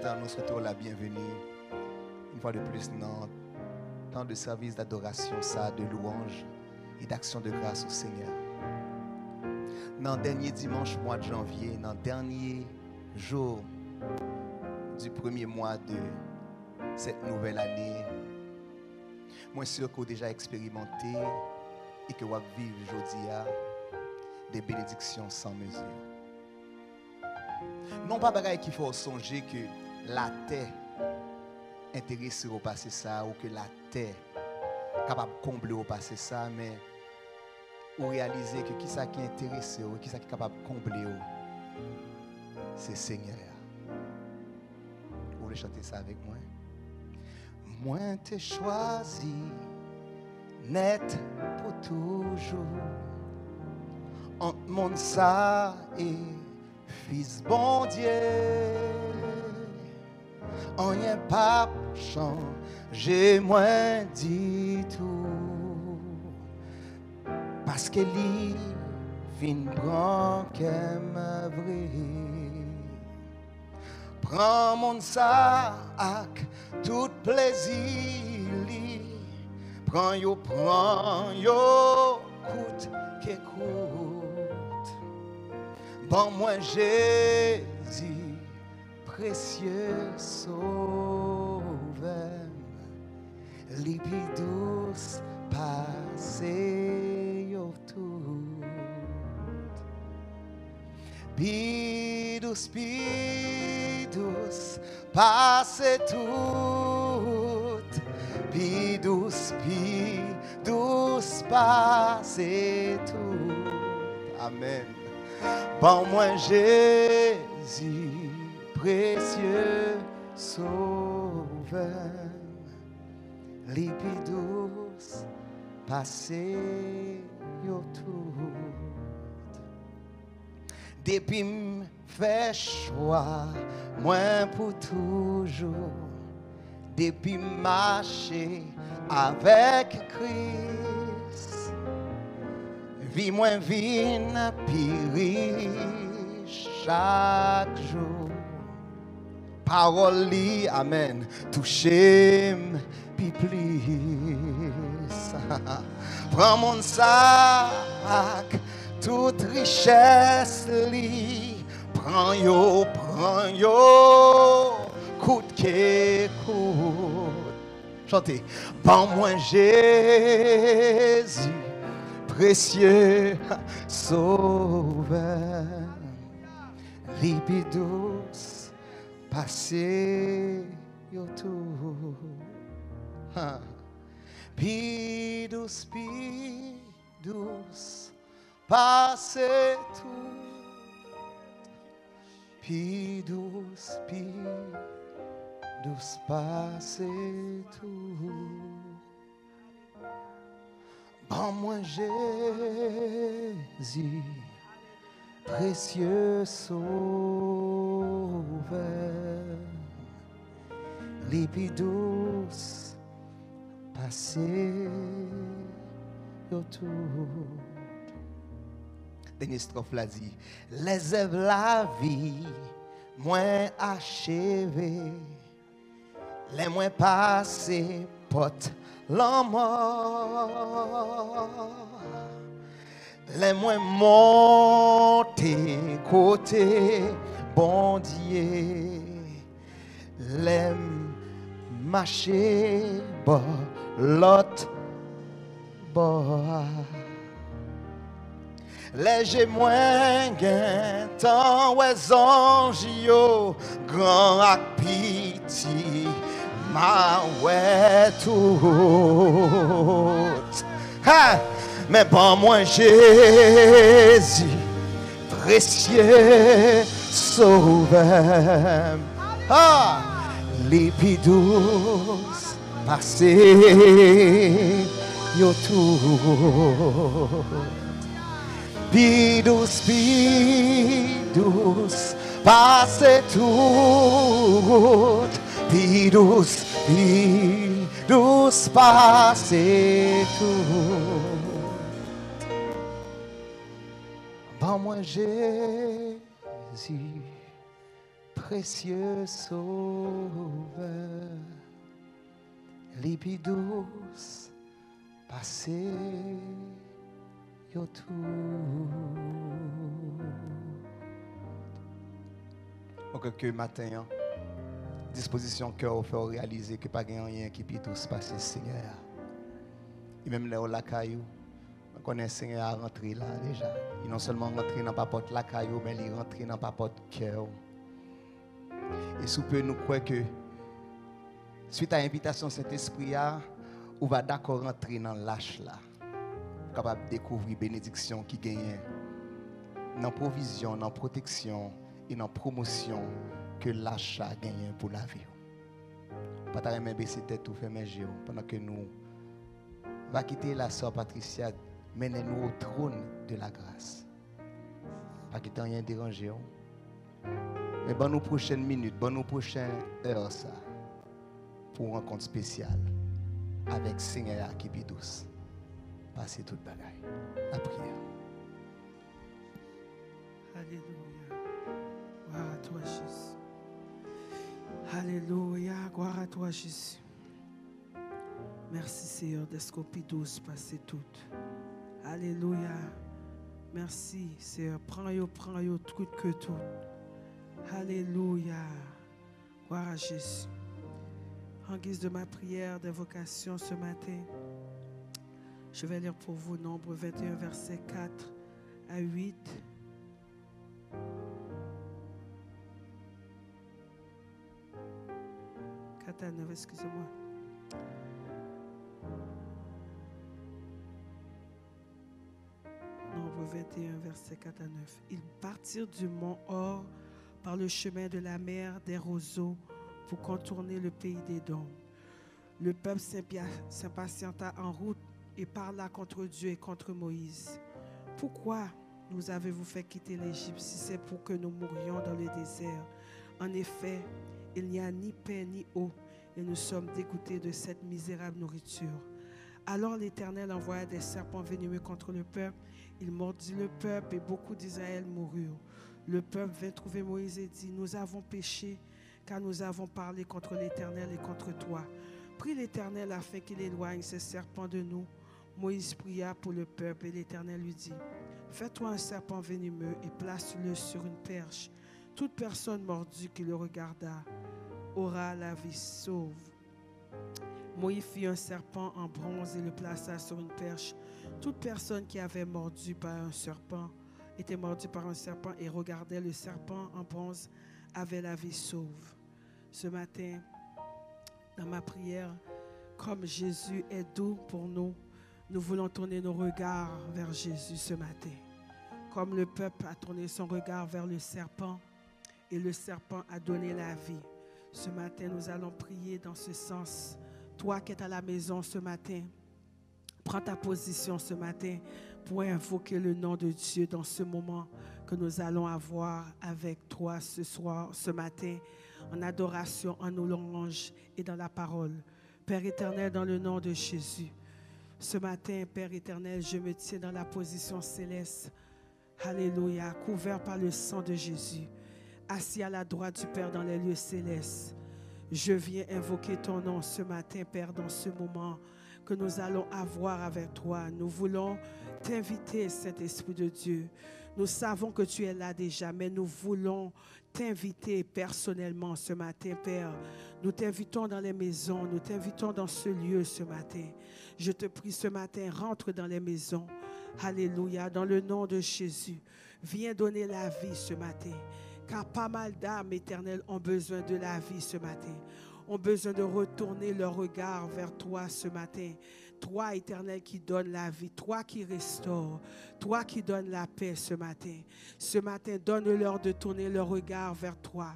matin, nous souhaitons la bienvenue, une fois de plus, dans tant de services d'adoration, ça, de louange et d'action de grâce au Seigneur. Dans le dernier dimanche mois de janvier, dans le dernier jour du premier mois de cette nouvelle année, moi, je suis sûr que vous avez déjà expérimenté et que vous vivez aujourd'hui des bénédictions sans mesure. Non pas bagaille qu'il faut songer que la terre intéressée au passé ça ou que la terre capable de combler au passé ça, mais ou réaliser que qui ça qui est intéressé ou qui ça qui est capable de combler c'est Seigneur. Vous voulez chanter ça avec moi? Moi t'ai choisi net pour toujours entre mon ça et Fils bon Dieu, on n'y a pas changé, moi dit tout, parce que lui fin prend qu'aime vrai, prend mon sac, tout plaisir, prend yo, coûte qu'écoute. Bon moi Jésus, précieux sauveur, lipi douce passé yo tout. Bidous, passé tout. Bidous, passé tout. Amen. Bon moi Jésus, précieux sauveur, lipidous, passé yo tout. Depuis m'fait choix, moi pour toujours, depuis marcher avec Christ. Vie moins vine, pire chaque jour. Parole li, amen, touchez pi plus. Prends mon sac, toute richesse li. Prends yo, coûte que coûte. Chantez, bon moi Jésus, précieux sauveur, lipidous, passé yo tout. Pidous, passé tout. Pidous, passé tout. Bon moi Jésus, précieux sauveur, lipidous, passé yo tout. Dernière strophe là dit, les œuvres la vie, moins achevées, les moins passés, porte l'amour, les moins montés côté bon Dieu, les marchés bas l'autre bas, les j'ai moins gain tant ouais anges yo grand ak piti ma ouais tout. Ha! Mais bon moi Jésus, précieux sauveur, ah, lipidous, passé yo tout. Pidous, passé tout. Pidous, passé tout. Bon moi Jésus, précieux sauveur, lipi douce, passé yo tout. Donc que matin, hein, disposition cœur pour réaliser que pas rien qui peut tout se passer, Seigneur. Et même là, la caillou, on connaît Seigneur à rentrer là déjà. Il non seulement rentrer dans la porte la caillou, mais il rentre dans la porte cœur. Et sous peu, nous croyons que suite à l'invitation de Saint-Esprit, on va d'accord rentrer dans l'âge là. Capable de découvrir bénédiction qui gagne dans provision, dans protection et dans promotion que l'achat gagne pour la vie. Pas ta main baisser tête tout fermer yeux pendant que nous va quitter la sœur Patricia, menez-nous au trône de la grâce. Pas quitter rien déranger. Mais bon, nos prochaines minutes, bon, nos prochaines heures, ça, pour une rencontre spéciale avec Seigneur qui est douce. Passez toute bagaille. La prière. Alléluia. Gloire à toi, Jésus. Alléluia. Gloire à toi, Jésus. Merci, Seigneur, d'escoper douce, passer toute. Alléluia. Merci, Seigneur. Prends-yo tout que tout. Alléluia. Gloire à Jésus. En guise de ma prière d'invocation ce matin, je vais lire pour vous Nombre 21, versets 4 à 8. À 9, excusez-moi. Nombre 21, verset 4 à 9. Ils partirent du mont Hor par le chemin de la mer des roseaux pour contourner le pays d'Édom. Le peuple s'impatienta en route et parla contre Dieu et contre Moïse. Pourquoi nous avez-vous fait quitter l'Égypte si c'est pour que nous mourions dans le désert? En effet, il n'y a ni pain ni eau et nous sommes dégoûtés de cette misérable nourriture. Alors l'Éternel envoya des serpents venimeux contre le peuple. Il mordit le peuple et beaucoup d'Israël moururent. Le peuple vint trouver Moïse et dit: Nous avons péché car nous avons parlé contre l'Éternel et contre toi. Prie l'Éternel afin qu'il éloigne ces serpents de nous. Moïse pria pour le peuple et l'Éternel lui dit: Fais-toi un serpent venimeux et place-le sur une perche. Toute personne mordue qui le regarda aura la vie sauve. Moïse fit un serpent en bronze et le plaça sur une perche. Toute personne qui avait mordu par un serpent, était mordue par un serpent et regardait le serpent en bronze avait la vie sauve. Ce matin, dans ma prière, comme Jésus est doux pour nous, nous voulons tourner nos regards vers Jésus ce matin. Comme le peuple a tourné son regard vers le serpent et le serpent a donné la vie. Ce matin, nous allons prier dans ce sens. Toi qui es à la maison ce matin, prends ta position ce matin pour invoquer le nom de Dieu dans ce moment que nous allons avoir avec toi ce soir, ce matin, en adoration, en louange et dans la parole. Père éternel, dans le nom de Jésus, ce matin, Père éternel, je me tiens dans la position céleste. Alléluia, couvert par le sang de Jésus, assis à la droite du Père dans les lieux célestes. Je viens invoquer ton nom ce matin, Père, dans ce moment que nous allons avoir avec toi. Nous voulons t'inviter, Saint-Esprit de Dieu. Nous savons que tu es là déjà, mais nous voulons t'inviter personnellement ce matin, Père. Nous t'invitons dans les maisons, nous t'invitons dans ce lieu ce matin. Je te prie ce matin, rentre dans les maisons. Alléluia, dans le nom de Jésus. Viens donner la vie ce matin. Car pas mal d'âmes éternelles ont besoin de la vie ce matin. Ont besoin de retourner leur regard vers toi ce matin. Toi, éternel, qui donne la vie. Toi qui restaure. Toi qui donne la paix ce matin. Ce matin, donne-leur de tourner leur regard vers toi.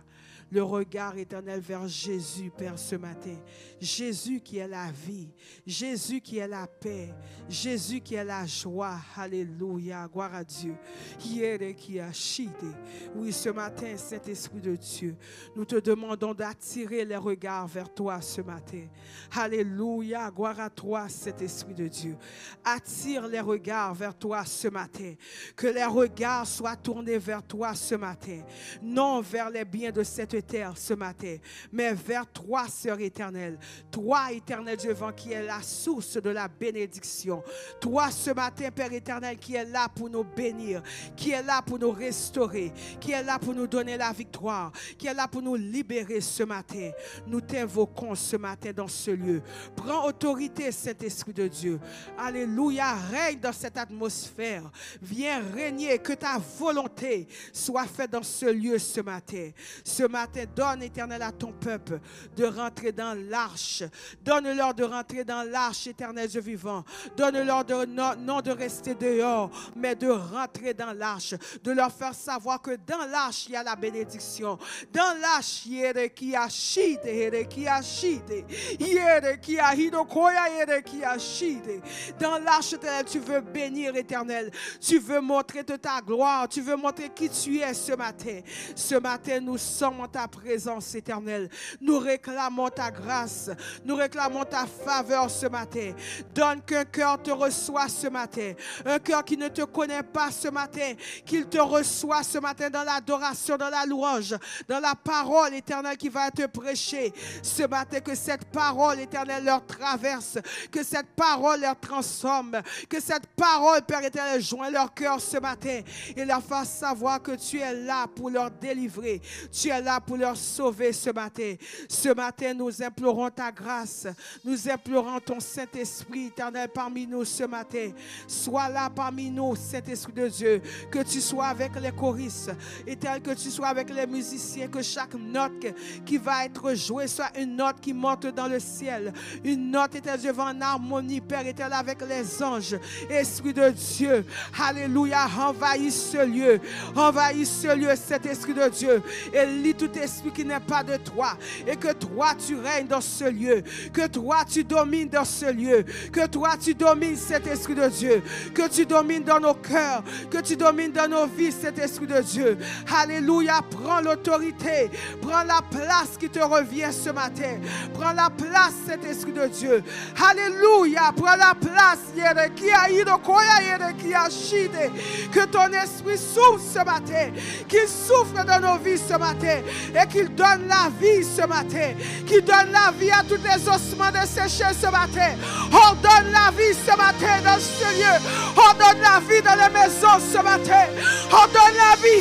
Le regard éternel vers Jésus, Père, ce matin. Jésus qui est la vie. Jésus qui est la paix. Jésus qui est la joie. Alléluia. Gloire à Dieu. Oui, ce matin, Saint-Esprit de Dieu, nous te demandons d'attirer les regards vers toi ce matin. Alléluia. Gloire à toi, Saint-Esprit de Dieu. Attire les regards vers toi ce matin. Que les regards soient tournés vers toi ce matin. Non vers les biens de cette cette terre ce matin, mais vers toi, Sœur éternelle. Toi, éternel Dieu vivant, qui est la source de la bénédiction. Toi, ce matin, Père éternel, qui est là pour nous bénir, qui est là pour nous restaurer, qui est là pour nous donner la victoire, qui est là pour nous libérer ce matin. Nous t'invoquons ce matin dans ce lieu. Prends autorité, Saint-Esprit de Dieu. Alléluia, règne dans cette atmosphère. Viens régner, que ta volonté soit faite dans ce lieu ce matin. Ce matin, donne, éternel, à ton peuple de rentrer dans l'arche. Donne-leur de rentrer dans l'arche, éternel Dieu vivant. Donne-leur non de rester dehors, mais de rentrer dans l'arche. De leur faire savoir que dans l'arche, il y a la bénédiction. Dans l'arche, il y a qui a chide, dans l'arche, éternel, tu veux bénir, éternel. Tu veux montrer de ta gloire. Tu veux montrer qui tu es ce matin. Ce matin, nous sommes en ta présence, éternelle. Nous réclamons ta grâce. Nous réclamons ta faveur ce matin. Donne qu'un cœur te reçoit ce matin. Un cœur qui ne te connaît pas ce matin. Qu'il te reçoit ce matin dans l'adoration, dans la louange, dans la parole éternelle qui va être prêchée. Ce matin, que cette parole éternelle leur traverse. Que cette parole leur transforme. Que cette parole, Père éternel, joint leur cœur ce matin. Et leur fasse savoir que tu es là pour leur délivrer. Tu es là pour leur sauver ce matin. Ce matin, nous implorons ta grâce. Nous implorons ton Saint-Esprit éternel parmi nous ce matin. Sois là parmi nous, Saint-Esprit de Dieu. Que tu sois avec les choristes. Éternel, que tu sois avec les musiciens. Que chaque note qui va être jouée soit une note qui monte dans le ciel. Une note, éternel Dieu, en harmonie, Père éternel, avec les anges. Esprit de Dieu, alléluia, envahis ce lieu. Envahis ce lieu, cet Esprit de Dieu. Et lis tout esprit qui n'est pas de toi. Et que toi, tu règnes dans ce lieu. Que toi, tu domines dans ce lieu. Que toi, tu domines cet Esprit de Dieu. Que tu domines dans nos cœurs. Que tu domines dans nos vies, cet Esprit de Dieu. Alléluia, prends l'autorité. Prends la place qui te revient ce matin. Prends la place, cet Esprit de Dieu. Alléluia, prends la place. Que ton esprit souffle ce matin. Qu'il souffle dans nos vies ce matin. Et qu'il donne la vie ce matin. Qu'il donne la vie à tous les ossements desséchés ce matin. Ordonne la vie ce matin dans ce lieu. Ordonne la vie dans les maisons ce matin. Ordonne la vie.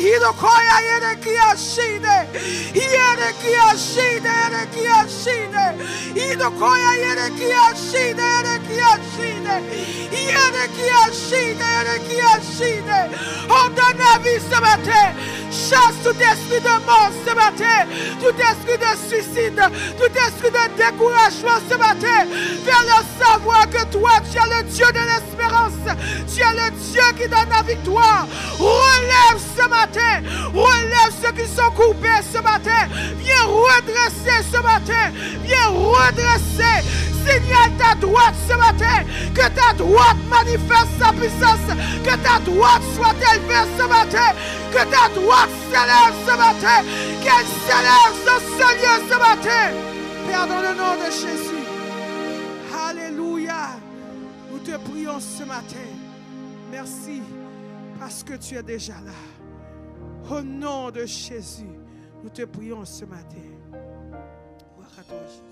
Ordonne la vie ce matin. Chasse tout esprit de mort ce matin. Tout esprit de suicide. Tout esprit de découragement ce matin. Fais le savoir que toi, tu es le Dieu de l'espérance. Tu es le Dieu qui donne la victoire. Relève ce matin. Relève ceux qui sont coupés ce matin. Viens redresser ce matin. Viens redresser. Signale ta droite ce matin. Que ta droite manifeste sa puissance. Que ta droite soit élevée ce matin. Que ta droite s'élève ce matin. Qu'elle s'élève dans ce lieu ce matin. Père, dans le nom de Jésus. Alléluia. Nous te prions ce matin. Merci parce que tu es déjà là. Au nom de Jésus, nous te prions ce matin. Gloire à toi, Jésus.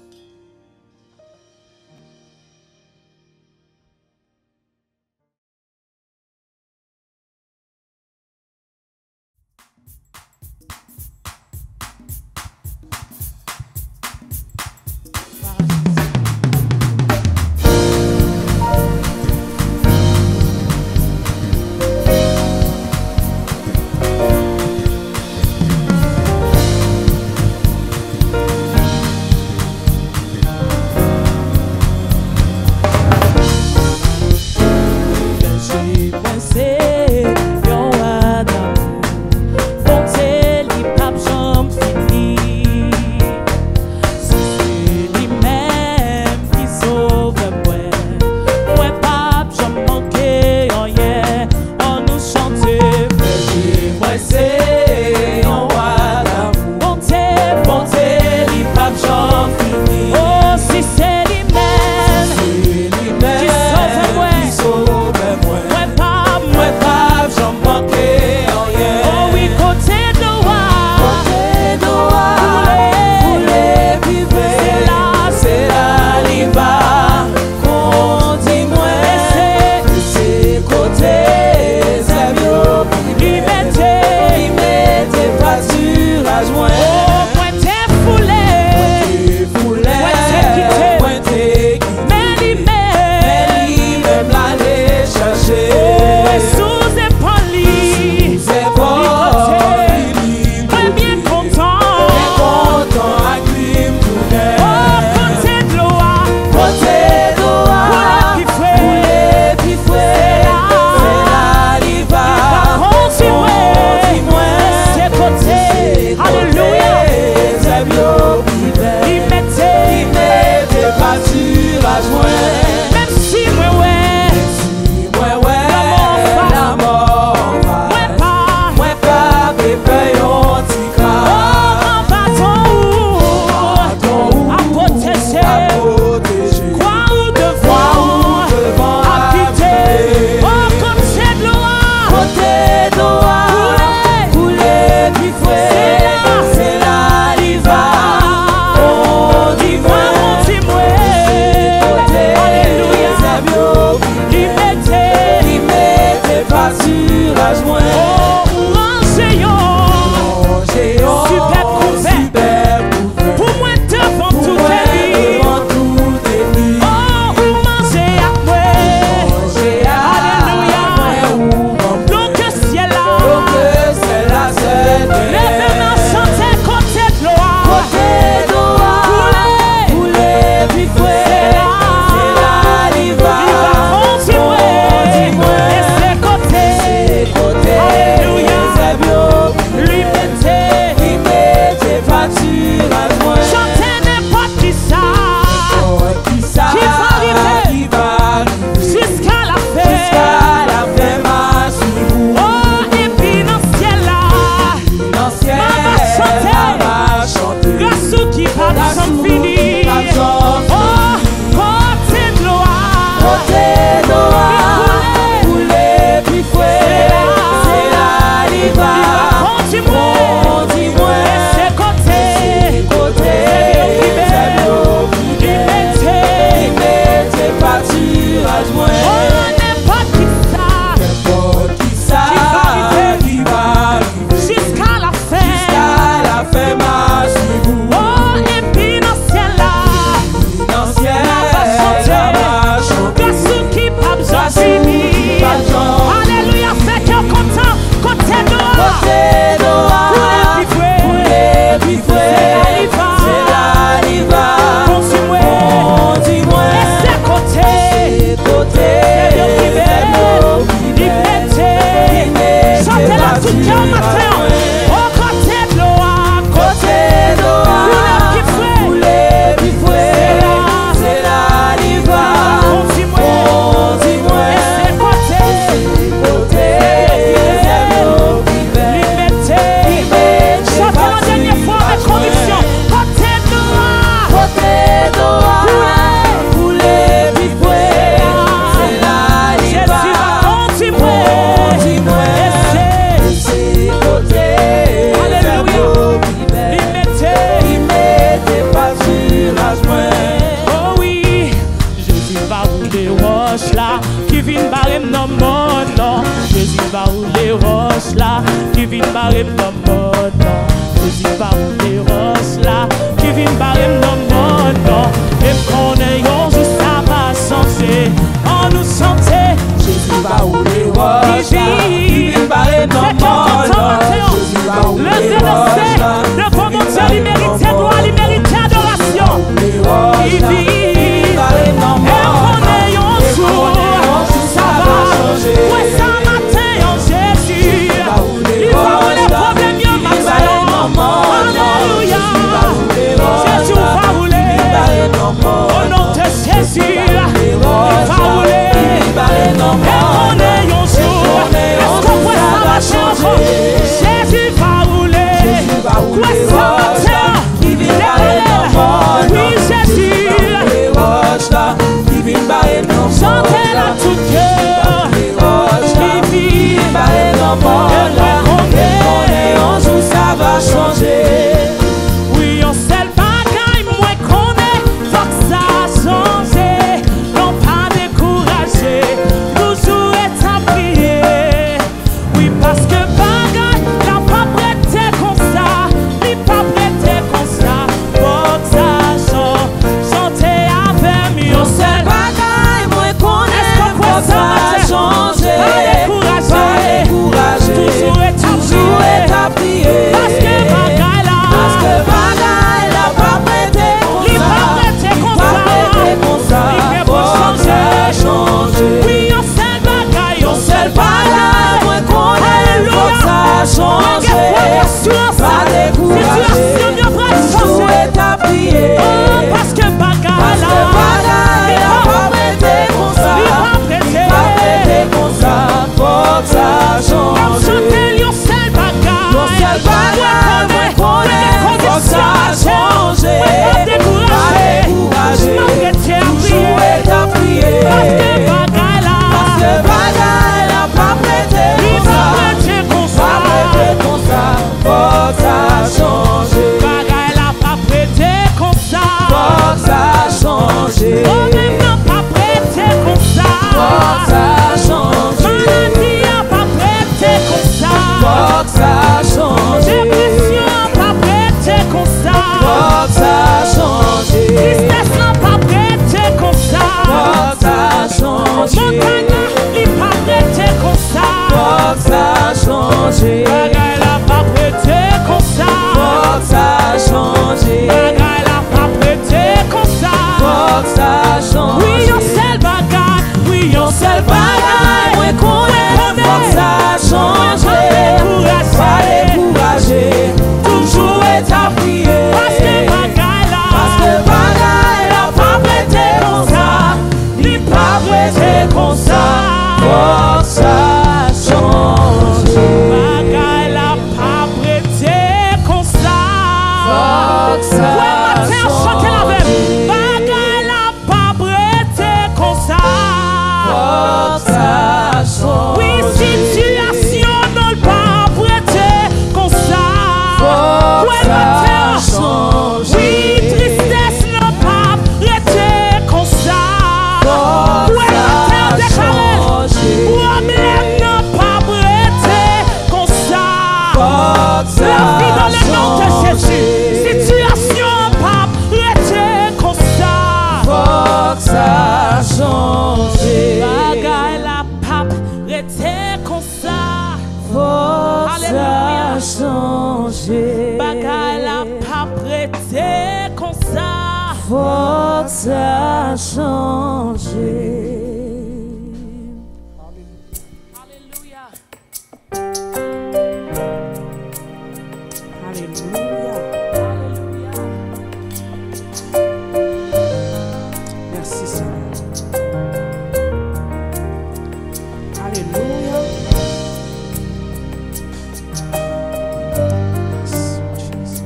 Oh oui, côté droit. Oui, Jésus. changer. Situation pas prête comme ça. Faut que ça change. Bagaille la pas prête comme ça. Faut que Alléluia. ça change. Bagaille la pas prête comme ça. Faut que ça change. Alléluia. Alléluia. Alléluia. Merci Seigneur. Alléluia. Yes, Jesus.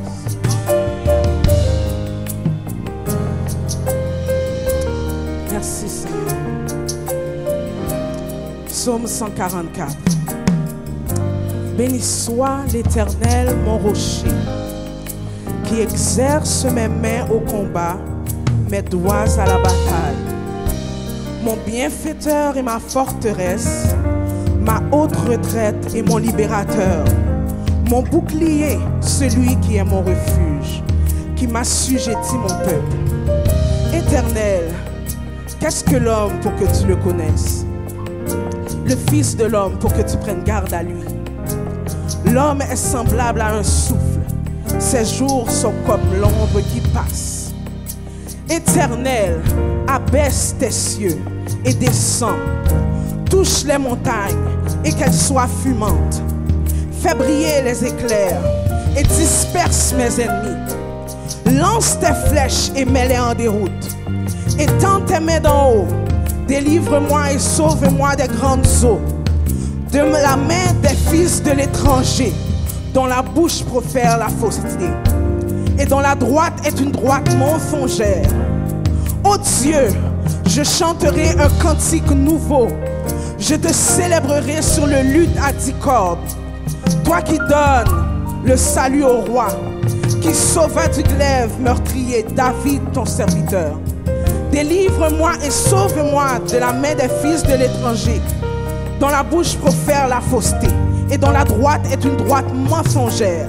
Merci Seigneur. Psaume 144. Béni soit l'Éternel, mon rocher, qui exerce mes mains au combat, mes doigts à la bataille. Mon bienfaiteur et ma forteresse, ma haute retraite et mon libérateur, mon bouclier, celui qui est mon refuge, qui m'assujettit mon peuple. Éternel, qu'est-ce que l'homme pour que tu le connaisses? Le Fils de l'homme pour que tu prennes garde à lui. L'homme est semblable à un souffle, ses jours sont comme l'ombre qui passe. Éternel, abaisse tes cieux et descends, touche les montagnes et qu'elles soient fumantes. Fais briller les éclairs et disperse mes ennemis. Lance tes flèches et mets-les en déroute. Étends tes mains d'en haut, délivre-moi et sauve-moi des grandes eaux, de la main des fils de l'étranger, dont la bouche profère la fausseté, et dont la droite est une droite mensongère. Ô Dieu, je chanterai un cantique nouveau, je te célébrerai sur le luth à 10 cordes. Toi qui donnes le salut au roi, qui sauva du glaive meurtrier David ton serviteur. Délivre-moi et sauve-moi de la main des fils de l'étranger, dont la bouche profère la fausseté, et dont la droite est une droite mensongère.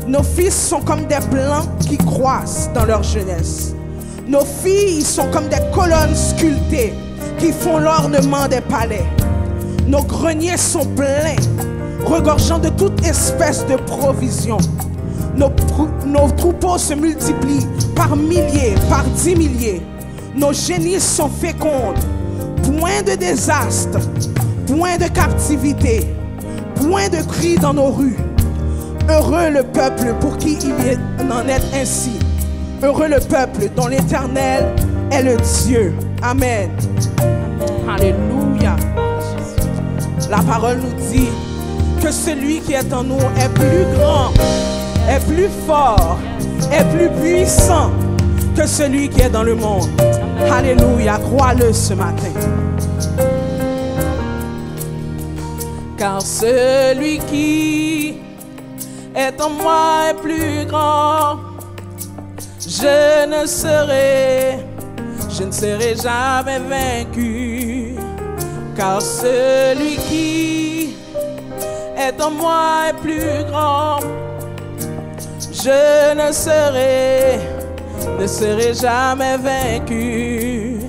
Nos fils sont comme des plants qui croissent dans leur jeunesse. Nos filles sont comme des colonnes sculptées qui font l'ornement des palais. Nos greniers sont pleins, regorgeant de toute espèce de provisions. Nos troupeaux se multiplient par milliers, par 10 milliers. Nos génisses sont fécondes. Point de désastre, point de captivité, point de cris dans nos rues. Heureux le peuple pour qui il en est ainsi. Heureux le peuple dont l'Éternel est le Dieu. Amen. Alléluia. La parole nous dit que celui qui est en nous est plus grand, est plus fort, est plus puissant que celui qui est dans le monde. Alléluia, crois-le ce matin. Car celui qui est en moi est plus grand. Je ne serai jamais vaincu. Car celui qui est en moi est plus grand. Je ne serai jamais vaincu.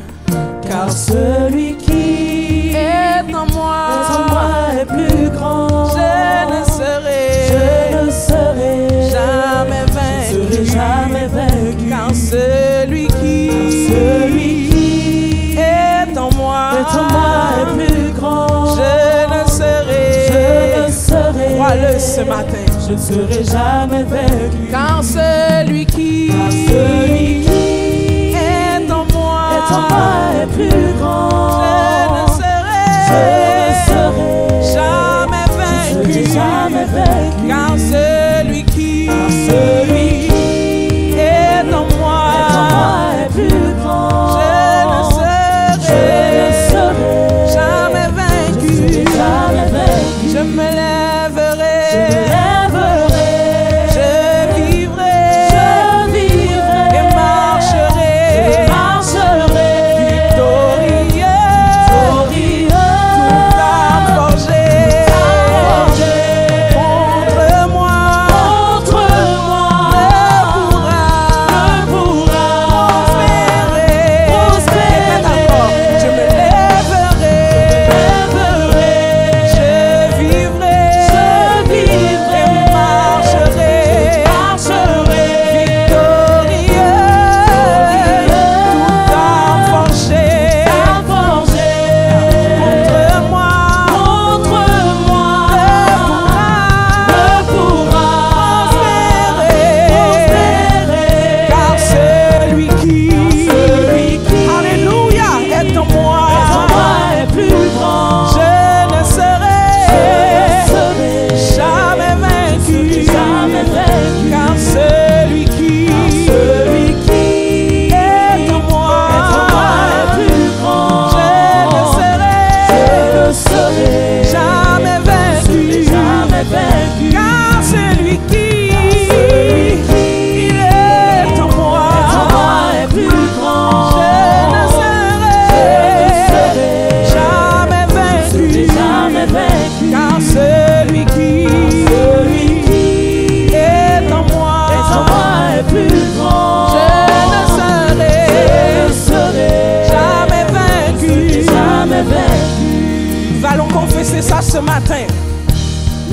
Car celui qui est en moi est plus grand. Je ne serai jamais vaincu. Car celui qui est en moi est plus grand. Je ne serai, crois-le ce matin, je ne serai jamais vaincu. Car celui qui est en moi est plus grand. Je ne serai jamais vaincu. Car celui qui est en moi est plus grand. Je ne serai jamais vaincu. Je me lèverai, je vivrai et marcherai victorieux. Toute arme forgée contre moi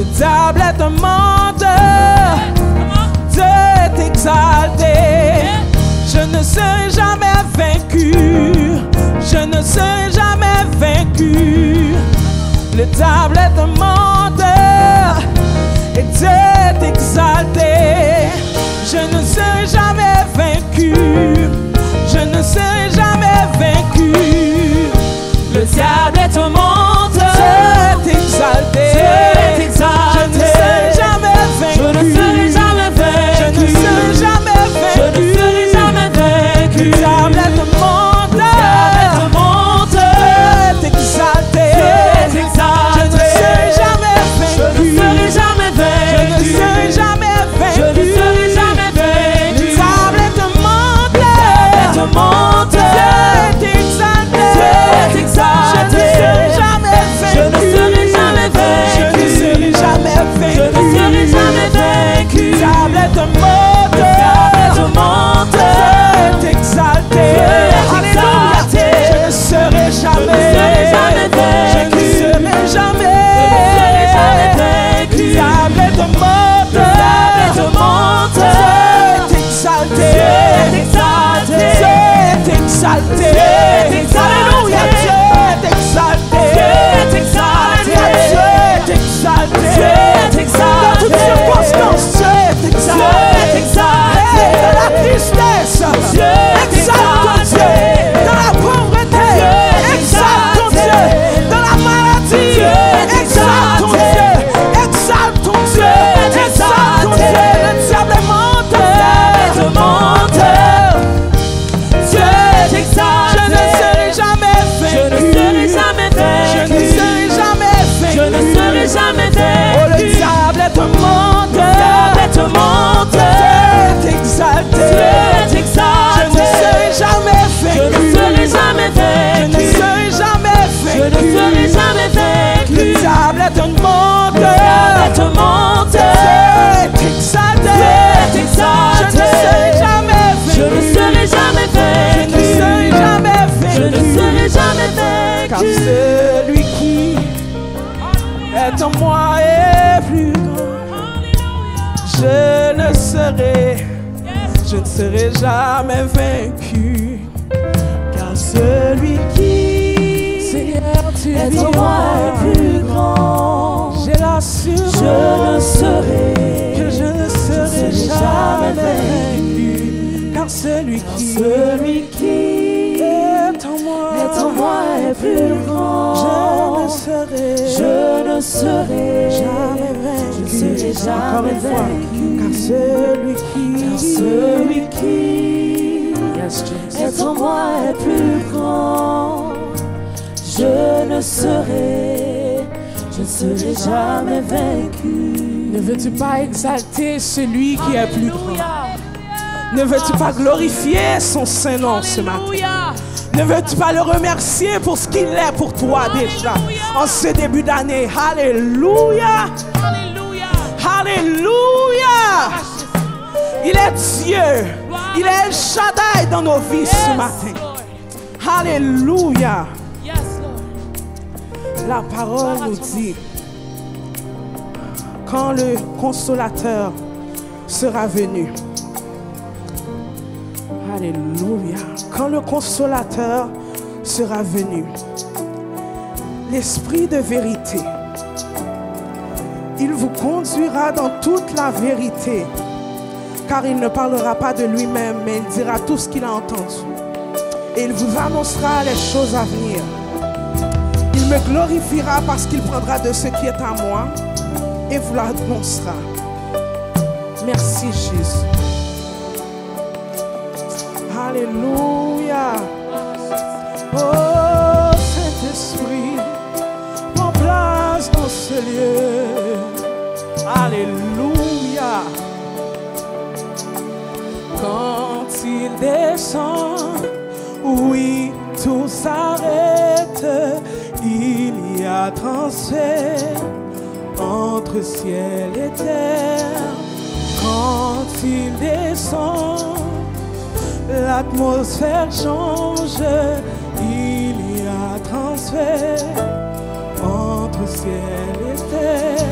Le diable est un menteur, Dieu est exalté. Je ne serai jamais vaincu, je ne serai jamais vaincu. Le diable est un menteur et Dieu est exalté. Je ne serai jamais vaincu, je ne serai jamais vaincu. Le diable est un menteur, Dieu est exalté. Dieu est exalté. Je ne serai jamais vaincu, Je ne serai jamais vaincu. je ne serai jamais vaincu. Je ne serai jamais vaincu. Le diable est un menteur, Dieu est exalté. Dieu est exalté. Je ne serai jamais Je ne vaincu, serai jamais je ne vaincu. serai jamais Je ne vaincu. serai jamais vaincu. Le diable est un menteur, est un menteur. Dieu est exalté. Dieu est exalté. Je ne serai jamais Je ne vaincu, serai jamais je ne vaincu. serai jamais Je ne serai vaincu. jamais vaincu. Le diable est un Le menteur, diable est un menteur. Dieu est exalté. Dieu est Alléluia. exalté. Je ne serai jamais, Je ne serai jamais vaincu. je ne serai jamais, Je ne serai jamais vaincu. Le diable est un menteur, Le diable est un menteur. Dieu est exalté. Dieu est exalté. Dieu est exalté. Dieu est exalté. Alléluia. Dieu est exalté. Dieu est exalté. Dieu est exalté. Dieu est exalté. Dans toutes circonstances, Dieu est exalté. Dieu est exalté. Hey, dans la tristesse, Dieu est exalte ton exalté. Dieu. Dans la pauvreté, Dieu est exalte ton exalté. Dieu. Dans la maladie, Dieu est exalte ton exalté. Dieu. Exalte ton Dieu. Dieu est Exalte ton Dieu. exalté. Le diable est menteur. est un menteur. Dieu est exalté. Je ne serai jamais Je ne vaincu. serai jamais Je ne vaincu. serai jamais vaincu. Je ne serai jamais Oh, le vaincu. diable est un menteur. Le diable est un menteur. Dieu est exalté. Dieu est Je ne exalté. serai jamais Je ne vaincu. serai jamais Je ne vaincu. serai jamais Je ne vaincu. serai jamais Le vaincu. diable est un Le diable menteur. est un menteur. Dieu est exalté. Dieu est Je exalté. ne serai jamais vaincu. Je ne serai jamais Je ne vaincu. serai jamais Je ne vaincu. serai jamais Car vaincu. celui qui est en moi est plus grand. Je ne serai jamais vaincu. Car celui qui, Seigneur, tu Être vis en en moi moi est plus grand. j'ai l'assurance Je ne serai que je ne serai jamais vaincu. Car celui qui est en moi est plus grand. je ne serai jamais vaincu. Je ne serai jamais Encore une fois. vaincu. Car celui qui Yes, Jesus. Être en moi est plus grand. Je ne serai jamais vaincu. Ne veux-tu pas exalter celui qui est plus grand? Ne veux-tu pas glorifier son Saint-Nom ce matin? Ne veux-tu pas le remercier pour ce qu'il est pour toi déjà en ce début d'année? Alléluia! Alléluia! Il est Dieu. Il est El Shaddai dans nos vies ce matin. Alléluia! La parole nous dit, quand le consolateur sera venu, alléluia, quand le consolateur sera venu, l'Esprit de vérité, il vous conduira dans toute la vérité, car il ne parlera pas de lui-même, mais il dira tout ce qu'il a entendu. Et il vous annoncera les choses à venir. Il me glorifiera parce qu'il prendra de ce qui est à moi et vous l'annoncera. Merci Jésus. Alléluia. Oh Saint-Esprit, prends place dans ce lieu. Alléluia. Quand il descend, oui, tout s'arrête. Il y a transfert entre ciel et terre. Quand il descend, l'atmosphère change. Il y a transfert entre ciel et terre.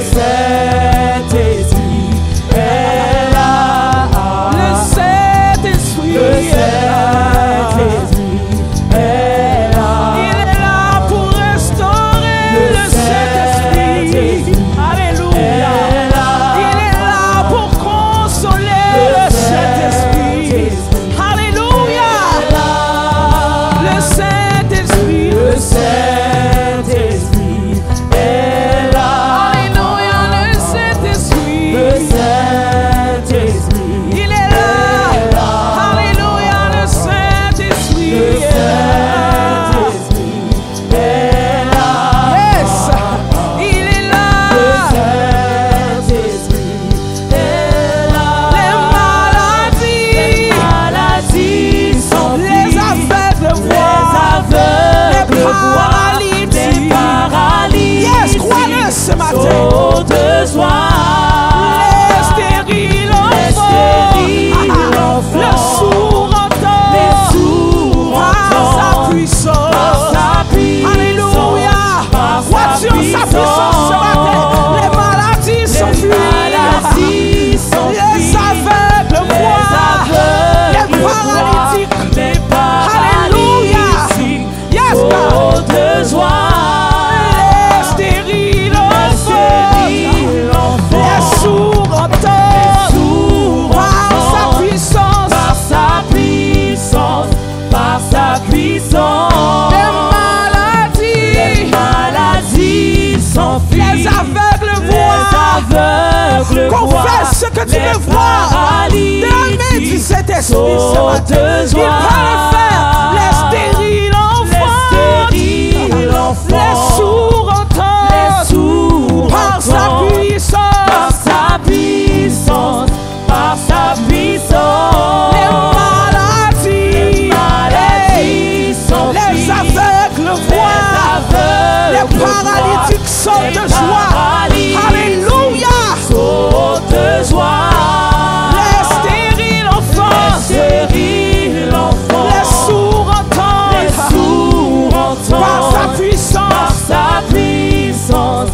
Saint-Esprit est là. Le Saint-Esprit est là. Il est là pour restaurer. Le Saint-Esprit, alléluia. Il est là pour consoler. Le Saint-Esprit, alléluia. Le Saint-Esprit, le Saint-Esprit est là. Alléluia, le Saint-Esprit, le Saint-Esprit, il est là. Alléluia, le Saint-Esprit est là. Yes, il est là. Le Saint-Esprit est là. Les maladies sont les aveugles voient, les paralytiques. Yes, crois-le ce matin. De joie. Les stériles enfants, le sourd entend, par sa puissance. Alléluia. Vois-tu sa puissance ce matin? Les maladies s'enfuient. Les aveugles voient, les paralytiques. Alléluia. Yes, God. De joie. Les stériles enfants, les sourds entendent, par sa puissance, par sa puissance. Les maladies s'enfuient. Les aveugles voient. Confesse ce que tu veux voir. De la main du Saint-Esprit ce matin. Il va le faire. Les stériles enfants, les sourds entendent, par sa puissance, par sa puissance. Les maladies sont les aveugles voient, les paralytiques sautent de joie. Alléluia. Sautent de joie. Les stériles enfants, les sourds entendent, par sa puissance, par sa puissance.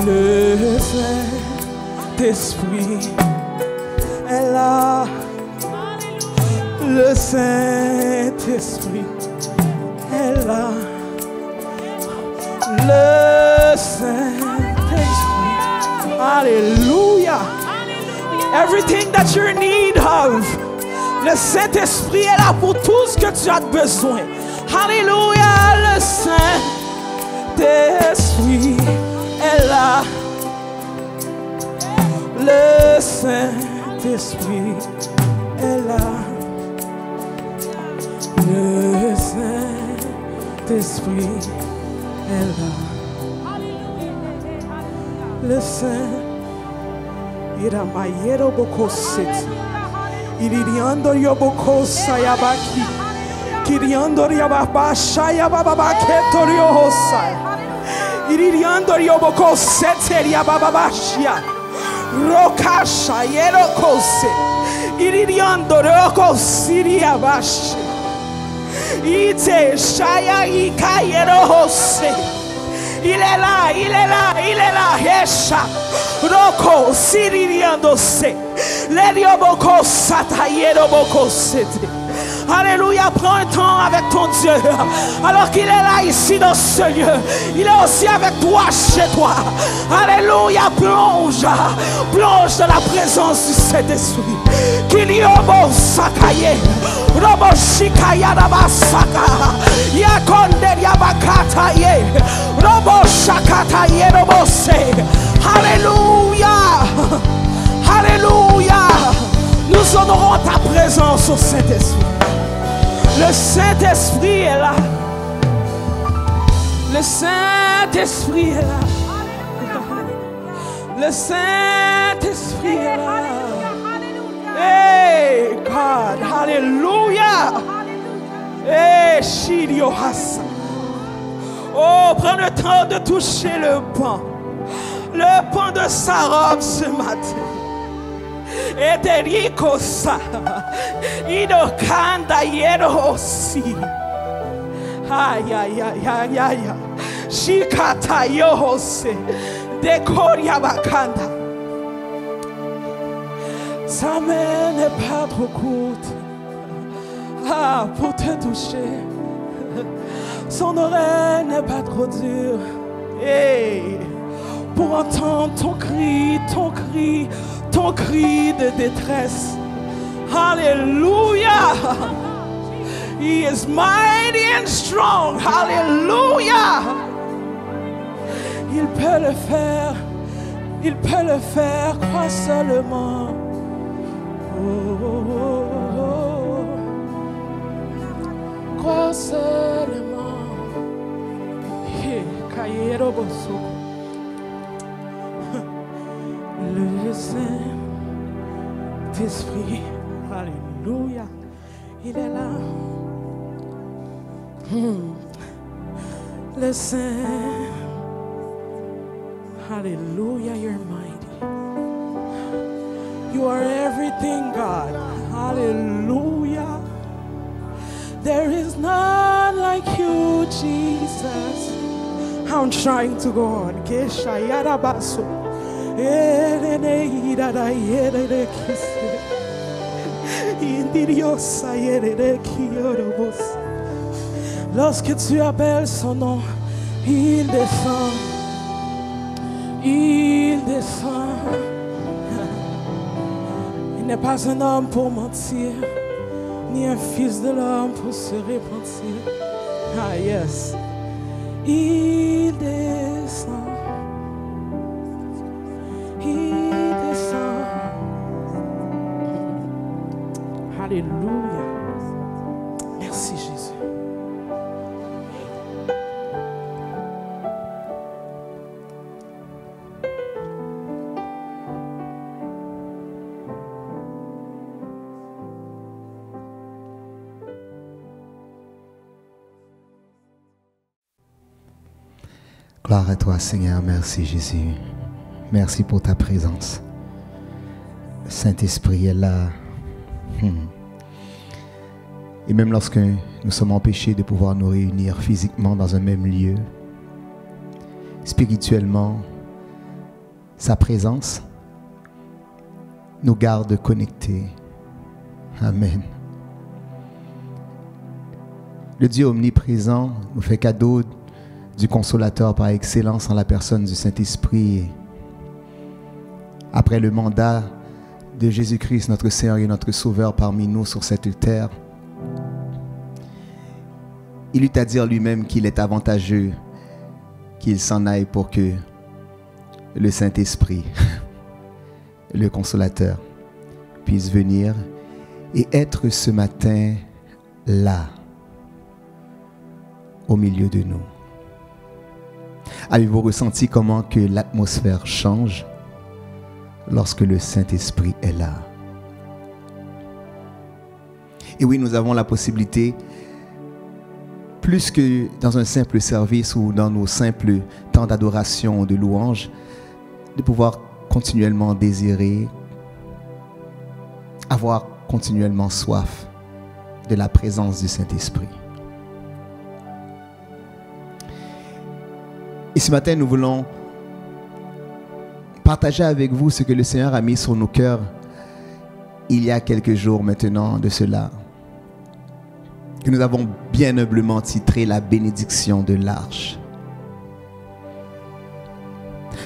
Le Saint-Esprit est là. Le Saint-Esprit est là. Le Saint-Esprit. Alléluia. Everything that you need of. Le Saint-Esprit est là pour tout ce que tu as besoin. Alléluia. Le Saint-Esprit est là. Le Saint-Esprit est là. Le Saint-Esprit est là. Le Saint, iramayero bokoset, iriando yoboko sayabaki, kiriando yababasha yababaketo yohosa, iriando yoboko seter yababashia, rokasha yerokose, iriando roko siriabashi, ite shaya ikayerohose. Il est là, il est là, il est là. Yesha, Roko, Siririando se, Lerioboko Satayero Boko Sete. Alléluia, prends un temps avec ton Dieu. Alors qu'il est là ici dans ce lieu, il est aussi avec toi chez toi. Alléluia, plonge dans la présence du Saint-Esprit. Kiliobo Sakaye, Robo Shikaya Rabasaka, Yakonde Yabakataye, Robo Shakataye Robo Se. Alléluia, Alléluia. Nous honorons ta présence au Saint-Esprit. Le Saint-Esprit est là. Le Saint-Esprit est là. Le Saint-Esprit est là. Hey God, Alléluia. Hey Shirio Hassa. Oh, prends le temps de toucher le pan de sa robe ce matin. Et Derikosa, Idokanda Yerosi. Aïe, aïe, aïe, aïe, aïe. Shikata Yose. Dekoria Bakanda. Sa main n'est pas trop courte pour te toucher. Son oreille n'est pas trop dure. Hey, pour entendre ton cri de détresse. Hallelujah. He is mighty and strong. Hallelujah. Il peut le faire. Il peut le faire. Crois seulement. Oh, oh, oh, oh. Crois seulement. Le Saint-Esprit, alléluia, il est là. Le Saint, hallelujah, you're mighty. You are everything, God. Hallelujah. There is none like you, Jesus. I'm trying to go on. Lorsque tu appelles son nom, il descend. Il descend. Il n'est pas un homme pour mentir, ni un fils de l'homme pour se repentir. Ah, yes. Il descend. Il descend. Alléluia. Merci Jésus. Gloire à toi, Seigneur. Merci, Jésus. Merci pour ta présence. Le Saint-Esprit est là. Et même lorsque nous sommes empêchés de pouvoir nous réunir physiquement dans un même lieu, spirituellement, sa présence nous garde connectés. Amen. Le Dieu omniprésent nous fait cadeau du consolateur par excellence en la personne du Saint-Esprit. Après le mandat de Jésus-Christ, notre Seigneur et notre Sauveur parmi nous sur cette terre, il eut à dire lui-même qu'il est avantageux qu'il s'en aille pour que le Saint-Esprit, le consolateur, puisse venir et être ce matin là, au milieu de nous. Avez-vous ressenti comment que l'atmosphère change lorsque le Saint-Esprit est là? Et oui, nous avons la possibilité, plus que dans un simple service ou dans nos simples temps d'adoration ou de louange, de pouvoir continuellement désirer, avoir continuellement soif de la présence du Saint-Esprit. Et ce matin, nous voulons partager avec vous ce que le Seigneur a mis sur nos cœurs il y a quelques jours maintenant de cela, que nous avons bien humblement titré la bénédiction de l'arche.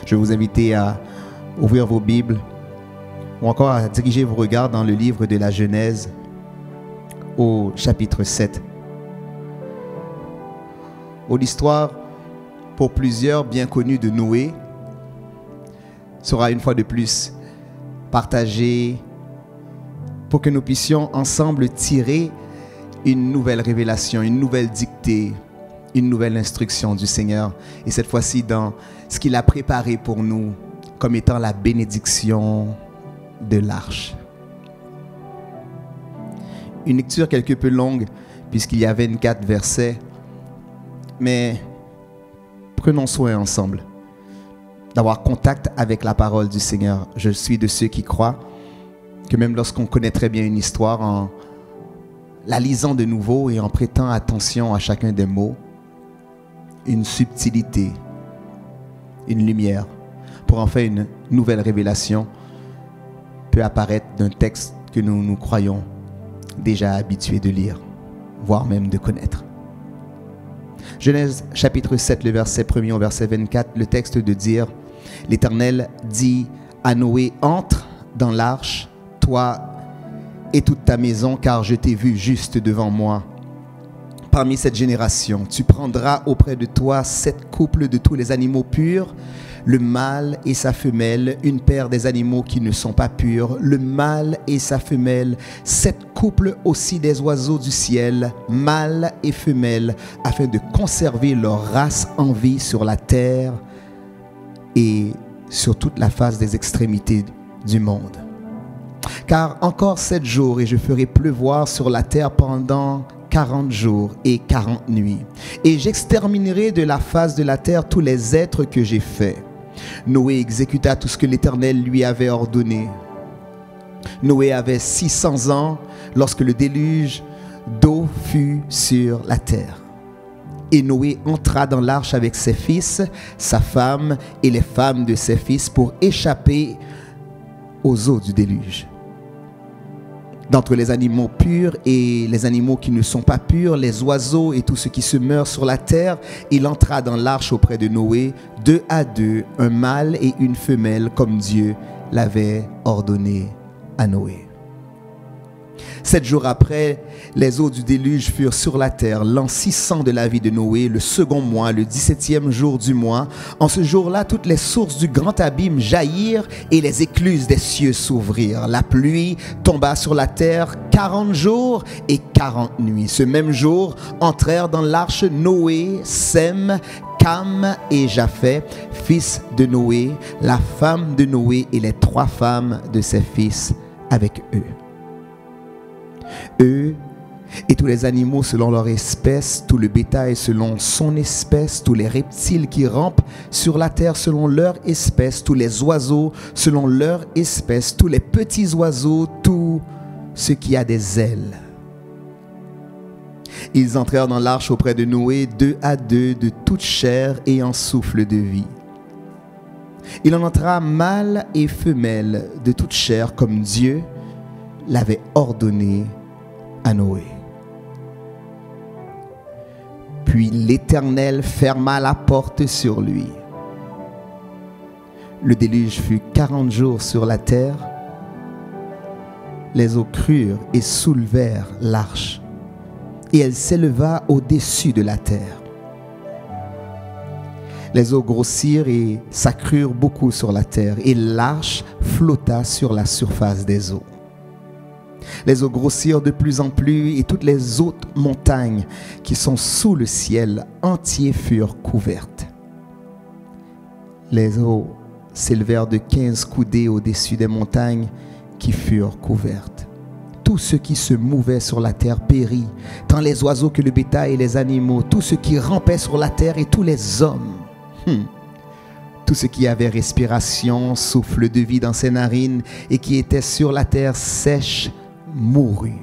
Je vais vous inviter à ouvrir vos Bibles ou encore à diriger vos regards dans le livre de la Genèse au chapitre 7. Où l'histoire, pour plusieurs bien connue de Noé, sera une fois de plus partagée pour que nous puissions ensemble tirer une nouvelle révélation, une nouvelle dictée, une nouvelle instruction du Seigneur. Et cette fois-ci dans ce qu'il a préparé pour nous comme étant la bénédiction de l'arche. Une lecture quelque peu longue puisqu'il y a 24 versets, mais prenons soin ensemble d'avoir contact avec la parole du Seigneur. Je suis de ceux qui croient que même lorsqu'on connaît très bien une histoire, en la lisant de nouveau et en prêtant attention à chacun des mots, une subtilité, une lumière, pour en faire une nouvelle révélation peut apparaître d'un texte que nous croyons déjà habitués de lire, voire même de connaître. Genèse chapitre 7, le verset 1er au verset 24, le texte de dire « L'Éternel dit à Noé, entre dans l'arche, toi et toute ta maison, car je t'ai vu juste devant moi. Parmi cette génération, tu prendras auprès de toi 7 couples de tous les animaux purs, le mâle et sa femelle, une paire des animaux qui ne sont pas purs, le mâle et sa femelle, 7 couples aussi des oiseaux du ciel, mâle et femelle, afin de conserver leur race en vie sur la terre et sur toute la face des extrémités du monde. Car encore 7 jours et je ferai pleuvoir sur la terre pendant 40 jours et 40 nuits. Et j'exterminerai de la face de la terre tous les êtres que j'ai faits. Noé exécuta tout ce que l'Éternel lui avait ordonné. Noé avait 600 ans lorsque le déluge d'eau fut sur la terre. Et Noé entra dans l'arche avec ses fils, sa femme et les femmes de ses fils pour échapper aux eaux du déluge. D'entre les animaux purs et les animaux qui ne sont pas purs, les oiseaux et tout ce qui se meurt sur la terre, il entra dans l'arche auprès de Noé, 2 à 2, un mâle et une femelle, comme Dieu l'avait ordonné à Noé. 7 jours après, les eaux du déluge furent sur la terre, l'an 600 de la vie de Noé, le second mois, le 17e jour du mois. En ce jour-là, toutes les sources du grand abîme jaillirent et les écluses des cieux s'ouvrirent. La pluie tomba sur la terre 40 jours et 40 nuits. Ce même jour, entrèrent dans l'arche Noé, Sem, Cam et Japheth, fils de Noé, la femme de Noé et les 3 femmes de ses fils avec eux. Eux et tous les animaux selon leur espèce, tout le bétail selon son espèce, tous les reptiles qui rampent sur la terre selon leur espèce, tous les oiseaux selon leur espèce, tous les petits oiseaux, tout ce qui a des ailes. Ils entrèrent dans l'arche auprès de Noé, 2 à 2, de toute chair ayant souffle de vie. Il en entra mâle et femelle de toute chair comme Dieu l'avait ordonné à Noé. Puis l'Éternel ferma la porte sur lui. Le déluge fut 40 jours sur la terre. Les eaux crurent et soulevèrent l'arche, et elle s'éleva au-dessus de la terre. Les eaux grossirent et s'accrurent beaucoup sur la terre, et l'arche flotta sur la surface des eaux. Les eaux grossirent de plus en plus et toutes les hautes montagnes qui sont sous le ciel entier furent couvertes. Les eaux s'élevèrent de 15 coudées au-dessus des montagnes qui furent couvertes. Tout ce qui se mouvait sur la terre périt, tant les oiseaux que le bétail et les animaux, tout ce qui rampait sur la terre et tous les hommes. Tout ce qui avait respiration, souffle de vie dans ses narines et qui était sur la terre sèche, mourut.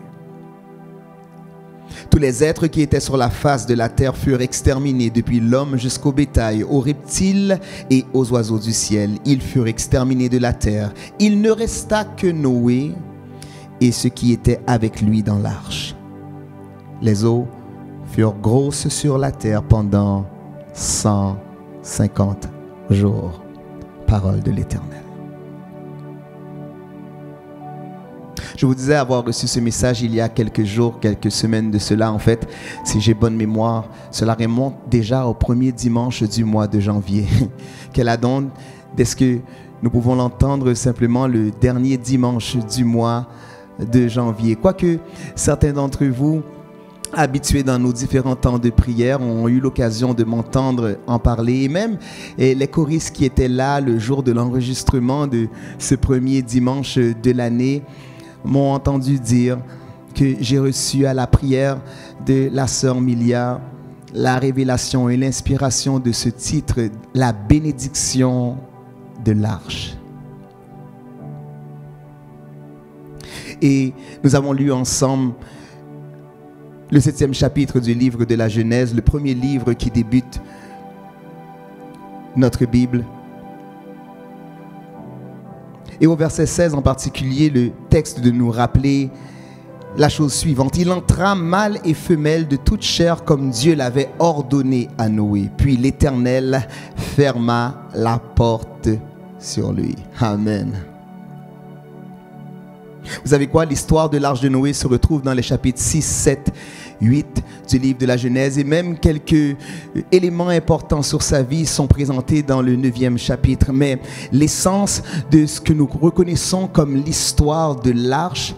Tous les êtres qui étaient sur la face de la terre furent exterminés, depuis l'homme jusqu'au bétail, aux reptiles et aux oiseaux du ciel. Ils furent exterminés de la terre. Il ne resta que Noé et ceux qui étaient avec lui dans l'arche. Les eaux furent grosses sur la terre pendant 150 jours. Parole de l'Éternel. Je vous disais avoir reçu ce message il y a quelques jours, quelques semaines de cela. En fait, si j'ai bonne mémoire, cela remonte déjà au premier dimanche du mois de janvier. Quelle annonce, est-ce que nous pouvons l'entendre simplement le dernier dimanche du mois de janvier? Quoique certains d'entre vous, habitués dans nos différents temps de prière, ont eu l'occasion de m'entendre en parler. Et même les choristes qui étaient là le jour de l'enregistrement de ce premier dimanche de l'année m'ont entendu dire que j'ai reçu à la prière de la sœur Milia la révélation et l'inspiration de ce titre, la bénédiction de l'arche. Et nous avons lu ensemble le 7e chapitre du livre de la Genèse, le premier livre qui débute notre Bible. Et au verset 16 en particulier, le texte de nous rappeler la chose suivante. Il entra mâle et femelle de toute chair comme Dieu l'avait ordonné à Noé. Puis l'Éternel ferma la porte sur lui. Amen. Vous savez quoi? L'histoire de l'arche de Noé se retrouve dans les chapitres 6, 7, 8 du livre de la Genèse. Et même quelques éléments importants sur sa vie sont présentés dans le 9e chapitre. Mais l'essence de ce que nous reconnaissons comme l'histoire de l'arche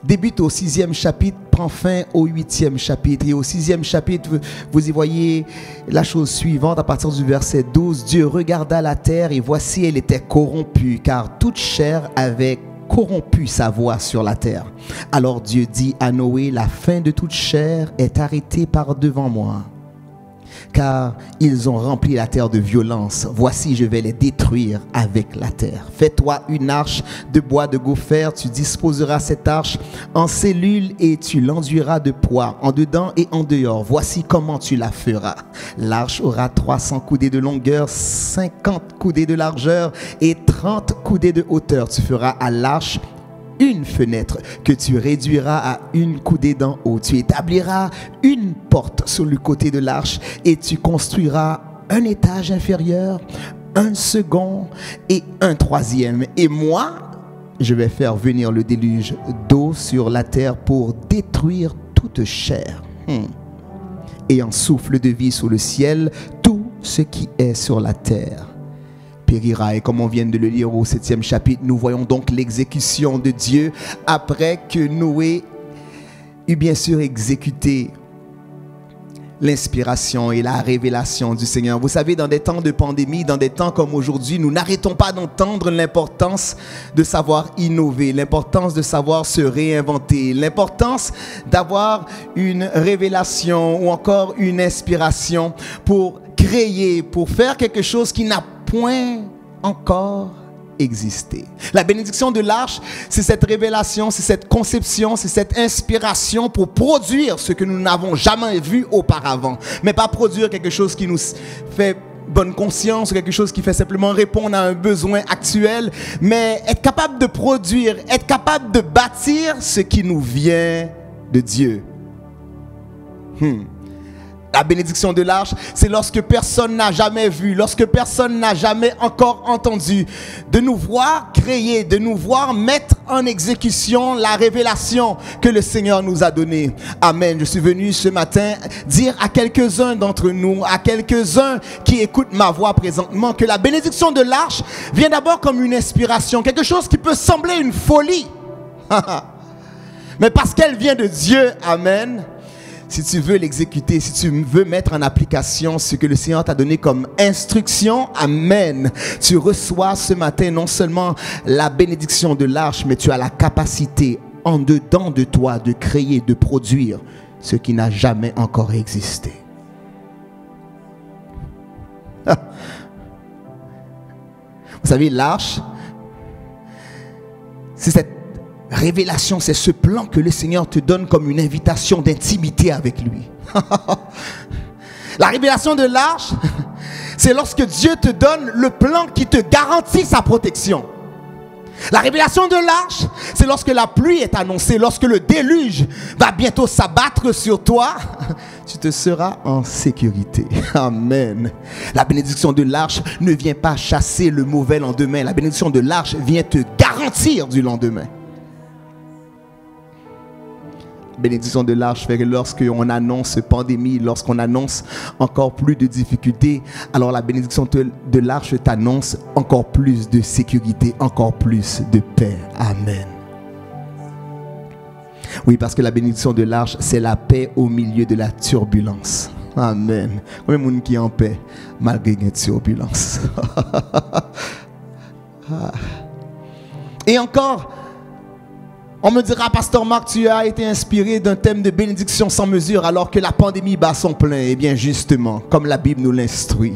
débute au 6e chapitre, prend fin au 8e chapitre. Et au 6e chapitre, vous y voyez la chose suivante à partir du verset 12. Dieu regarda la terre et voici, elle était corrompue, car toute chair avait corrompu sa voix sur la terre. Alors Dieu dit à Noé, la fin de toute chair est arrêtée par devant moi, car ils ont rempli la terre de violence. Voici, je vais les détruire avec la terre. Fais-toi une arche de bois de gopher. Tu disposeras cette arche en cellules et tu l'enduiras de poids en dedans et en dehors. Voici comment tu la feras. L'arche aura 300 coudées de longueur, 50 coudées de largeur et 30 coudées de hauteur. Tu feras à l'arche une fenêtre que tu réduiras à une coudée d'en haut. Tu établiras une porte sur le côté de l'arche et tu construiras un étage inférieur, un second et un troisième. Et moi, je vais faire venir le déluge d'eau sur la terre pour détruire toute chair. Et en souffle de vie sous le ciel, tout ce qui est sur la terre périra. Et comme on vient de le lire au 7e chapitre, nous voyons donc l'exécution de Dieu après que Noé eut bien sûr exécuté l'inspiration et la révélation du Seigneur. Vous savez, dans des temps de pandémie, dans des temps comme aujourd'hui, nous n'arrêtons pas d'entendre l'importance de savoir innover, l'importance de savoir se réinventer, l'importance d'avoir une révélation ou encore une inspiration pour créer, pour faire quelque chose qui n'a point encore existé. La bénédiction de l'arche, c'est cette révélation, c'est cette conception, c'est cette inspiration pour produire ce que nous n'avons jamais vu auparavant. Mais pas produire quelque chose qui nous fait bonne conscience, quelque chose qui fait simplement répondre à un besoin actuel, mais être capable de produire, être capable de bâtir ce qui nous vient de Dieu. La bénédiction de l'arche, c'est lorsque personne n'a jamais vu, lorsque personne n'a jamais encore entendu, de nous voir créer, de nous voir mettre en exécution la révélation que le Seigneur nous a donnée. Amen. Je suis venu ce matin dire à quelques-uns d'entre nous, à quelques-uns qui écoutent ma voix présentement, que la bénédiction de l'arche vient d'abord comme une inspiration, quelque chose qui peut sembler une folie. Mais parce qu'elle vient de Dieu, amen. Si tu veux l'exécuter, si tu veux mettre en application ce que le Seigneur t'a donné comme instruction, amen. Tu reçois ce matin non seulement la bénédiction de l'arche, mais tu as la capacité en dedans de toi de créer, de produire ce qui n'a jamais encore existé. Vous savez, l'arche, c'est cette révélation, c'est ce plan que le Seigneur te donne comme une invitation d'intimité avec lui. La révélation de l'arche, c'est lorsque Dieu te donne le plan qui te garantit sa protection. La révélation de l'arche, c'est lorsque la pluie est annoncée, lorsque le déluge va bientôt s'abattre sur toi, tu te seras en sécurité. Amen. La bénédiction de l'arche ne vient pas chasser le mauvais lendemain. La bénédiction de l'arche vient te garantir du lendemain. Bénédiction de l'arche fait que lorsqu'on annonce pandémie, lorsqu'on annonce encore plus de difficultés, alors la bénédiction de l'arche t'annonce encore plus de sécurité, encore plus de paix. Amen. Oui, parce que la bénédiction de l'arche, c'est la paix au milieu de la turbulence. Amen. Combien de monde qui est en paix malgré une turbulence? Et encore, on me dira, Pasteur Marc, tu as été inspiré d'un thème de bénédiction sans mesure alors que la pandémie bat son plein. Eh bien, justement, comme la Bible nous l'instruit,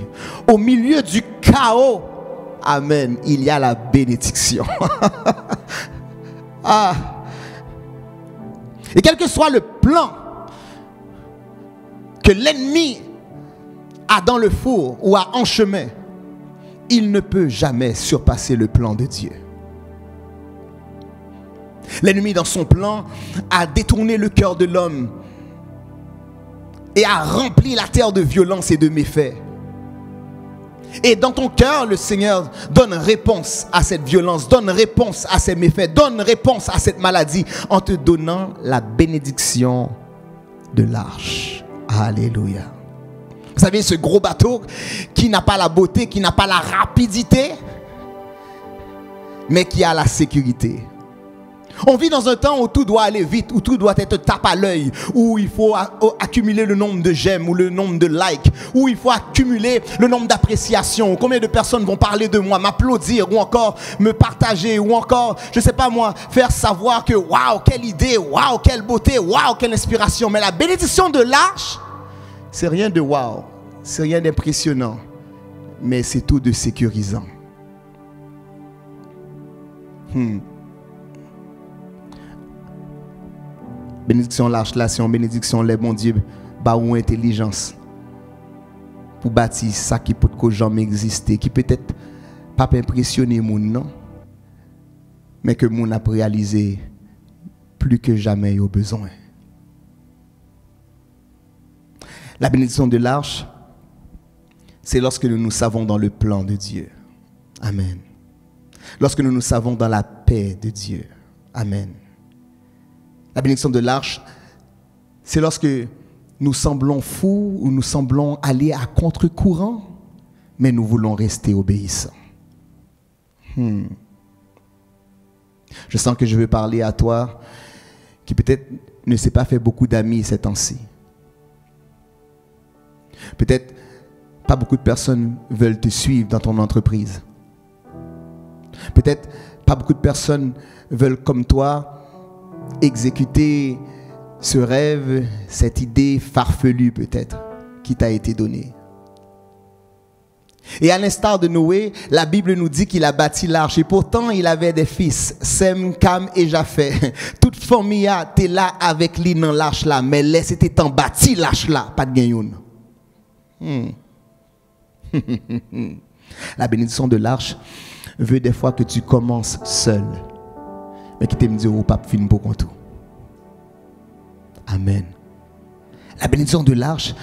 au milieu du chaos, amen, il y a la bénédiction. Et quel que soit le plan que l'ennemi à dans le four ou à en chemin, il ne peut jamais surpasser le plan de Dieu. L'ennemi, dans son plan, a détourné le cœur de l'homme et a rempli la terre de violence et de méfaits. Et dans ton cœur, le Seigneur donne réponse à cette violence, donne réponse à ces méfaits, donne réponse à cette maladie en te donnant la bénédiction de l'arche. Alléluia. Vous savez, ce gros bateau qui n'a pas la beauté, qui n'a pas la rapidité, mais qui a la sécurité. On vit dans un temps où tout doit aller vite, où tout doit être tape à l'œil, où il faut accumuler le nombre de j'aime ou le nombre de likes, où il faut accumuler le nombre d'appréciations. Combien de personnes vont parler de moi, m'applaudir ou encore me partager ou encore, je ne sais pas moi, faire savoir que waouh, quelle idée, waouh, quelle beauté, waouh, quelle inspiration. Mais la bénédiction de l'arche, c'est rien de waouh, c'est rien d'impressionnant, mais c'est tout de sécurisant. Bénédiction l'arche là, c'est une bénédiction les bon Dieu, bah ou intelligence pour bâtir ça qui peut jamais exister, qui peut-être pas impressionner moun non, mais que moun a réalisé plus que jamais au besoin. La bénédiction de l'arche, c'est lorsque nous nous savons dans le plan de Dieu. Amen. Lorsque nous nous savons dans la paix de Dieu. Amen. La bénédiction de l'arche, c'est lorsque nous semblons fous ou nous semblons aller à contre-courant, mais nous voulons rester obéissants. Je sens que je veux parler à toi qui peut-être ne s'est pas fait beaucoup d'amis ces temps-ci. Peut-être pas beaucoup de personnes veulent te suivre dans ton entreprise. Peut-être pas beaucoup de personnes veulent comme toi exécuter ce rêve, cette idée farfelue peut-être qui t'a été donnée. Et à l'instar de Noé, la Bible nous dit qu'il a bâti l'arche et pourtant il avait des fils, Sem, Cam et Japheth. Toute famille était là avec lui dans l'arche là, mais laisse était en bâti l'arche là, pas de gagnant. La bénédiction de l'arche veut des fois que tu commences seul, mais qui t'aime dire au pape fin pour qu'on tout. Amen. La bénédiction de l'arche,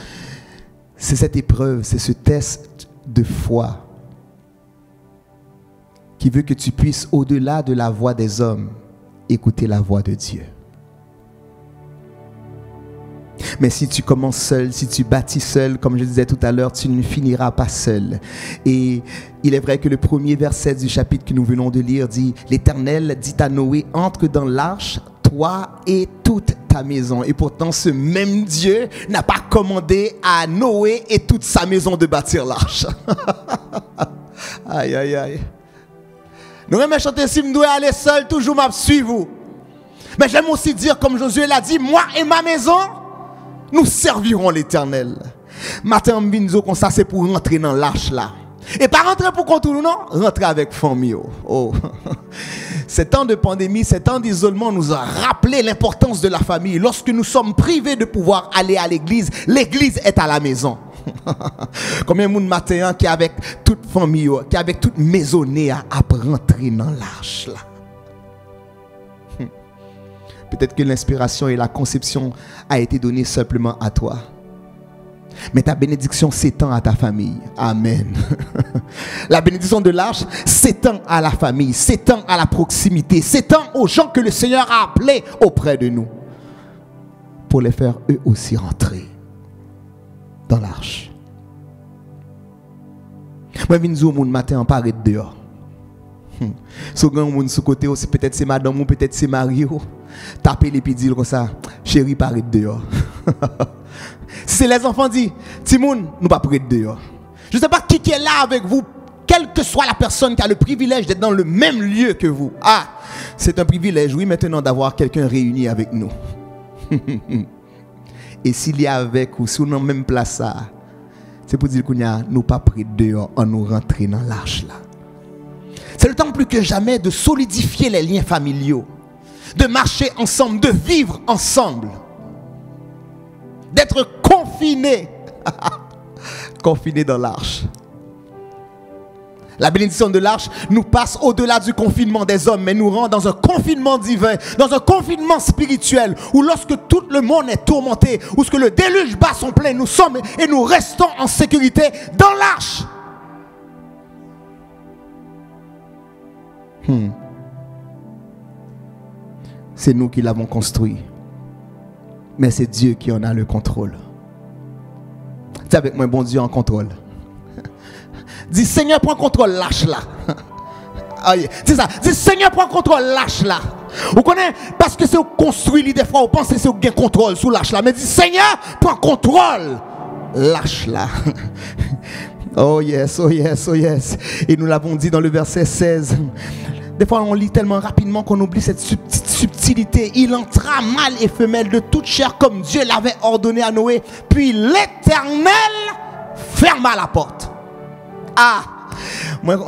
c'est cette épreuve, c'est ce test de foi qui veut que tu puisses, au-delà de la voix des hommes, écouter la voix de Dieu. Mais si tu commences seul, si tu bâtis seul, comme je disais tout à l'heure, tu ne finiras pas seul. Et il est vrai que le premier verset du chapitre que nous venons de lire dit « L'Éternel dit à Noé, entre dans l'arche, toi et toute ta maison. » Et pourtant, ce même Dieu n'a pas commandé à Noé et toute sa maison de bâtir l'arche. Aïe, aïe, aïe. Nous aimons chanter, si je dois aller seul, toujours m'a suivre vous. Mais j'aime aussi dire, comme Josué l'a dit, moi et ma maison, nous servirons l'Éternel. Matin, Mbinzo, comme ça, c'est pour rentrer dans l'arche là. Et pas rentrer pour contourner, non, rentrer avec famille. Oh. Ces temps de pandémie, ces temps d'isolement nous a rappelé l'importance de la famille. Lorsque nous sommes privés de pouvoir aller à l'église, l'église est à la maison. Combien de monde matin qui est avec toute famille, qui est avec toute maisonnée à rentrer dans l'arche là. Peut-être que l'inspiration et la conception a été donnée simplement à toi. Mais ta bénédiction s'étend à ta famille. Amen. La bénédiction de l'arche s'étend à la famille, s'étend à la proximité, s'étend aux gens que le Seigneur a appelés auprès de nous pour les faire eux aussi rentrer dans l'arche. Moi, je viens mon matin en parler dehors. Si vous avez sous côté, peut-être c'est madame ou peut-être c'est Mario. Tapez les pédiles comme ça. Chérie, parle dehors. Si les enfants disent, Timoun, nous pas prêter dehors. Je ne sais pas qui est là avec vous, quelle que soit la personne qui a le privilège d'être dans le même lieu que vous. Ah, c'est un privilège, oui, maintenant d'avoir quelqu'un réuni avec nous. Et s'il y a avec ou si on est dans la même place, c'est pour dire qu'on a nous pas prêter dehors, on nous rentrer dans l'arche là. C'est le temps plus que jamais de solidifier les liens familiaux, de marcher ensemble, de vivre ensemble, d'être confinés confinés dans l'arche. La bénédiction de l'arche nous passe au-delà du confinement des hommes, mais nous rend dans un confinement divin, dans un confinement spirituel, où lorsque tout le monde est tourmenté, où ce que le déluge bat son plein, nous sommes et nous restons en sécurité dans l'arche. C'est nous qui l'avons construit, mais c'est Dieu qui en a le contrôle. Dis avec moi, bon Dieu en contrôle. Dis Seigneur, prends contrôle, lâche là. Dis ça. Dis Seigneur, prends contrôle, lâche là. Vous connaissez, parce que c'est construit, des fois, vous pensez que c'est un contrôle sous lâche là. Mais dis Seigneur, prends contrôle, lâche là. Oh yes, oh yes, oh yes. Et nous l'avons dit dans le verset 16. Des fois, on lit tellement rapidement qu'on oublie cette petite subtilité. Il entra mâle et femelle de toute chair comme Dieu l'avait ordonné à Noé. Puis l'Éternel ferma la porte. Ah, moi,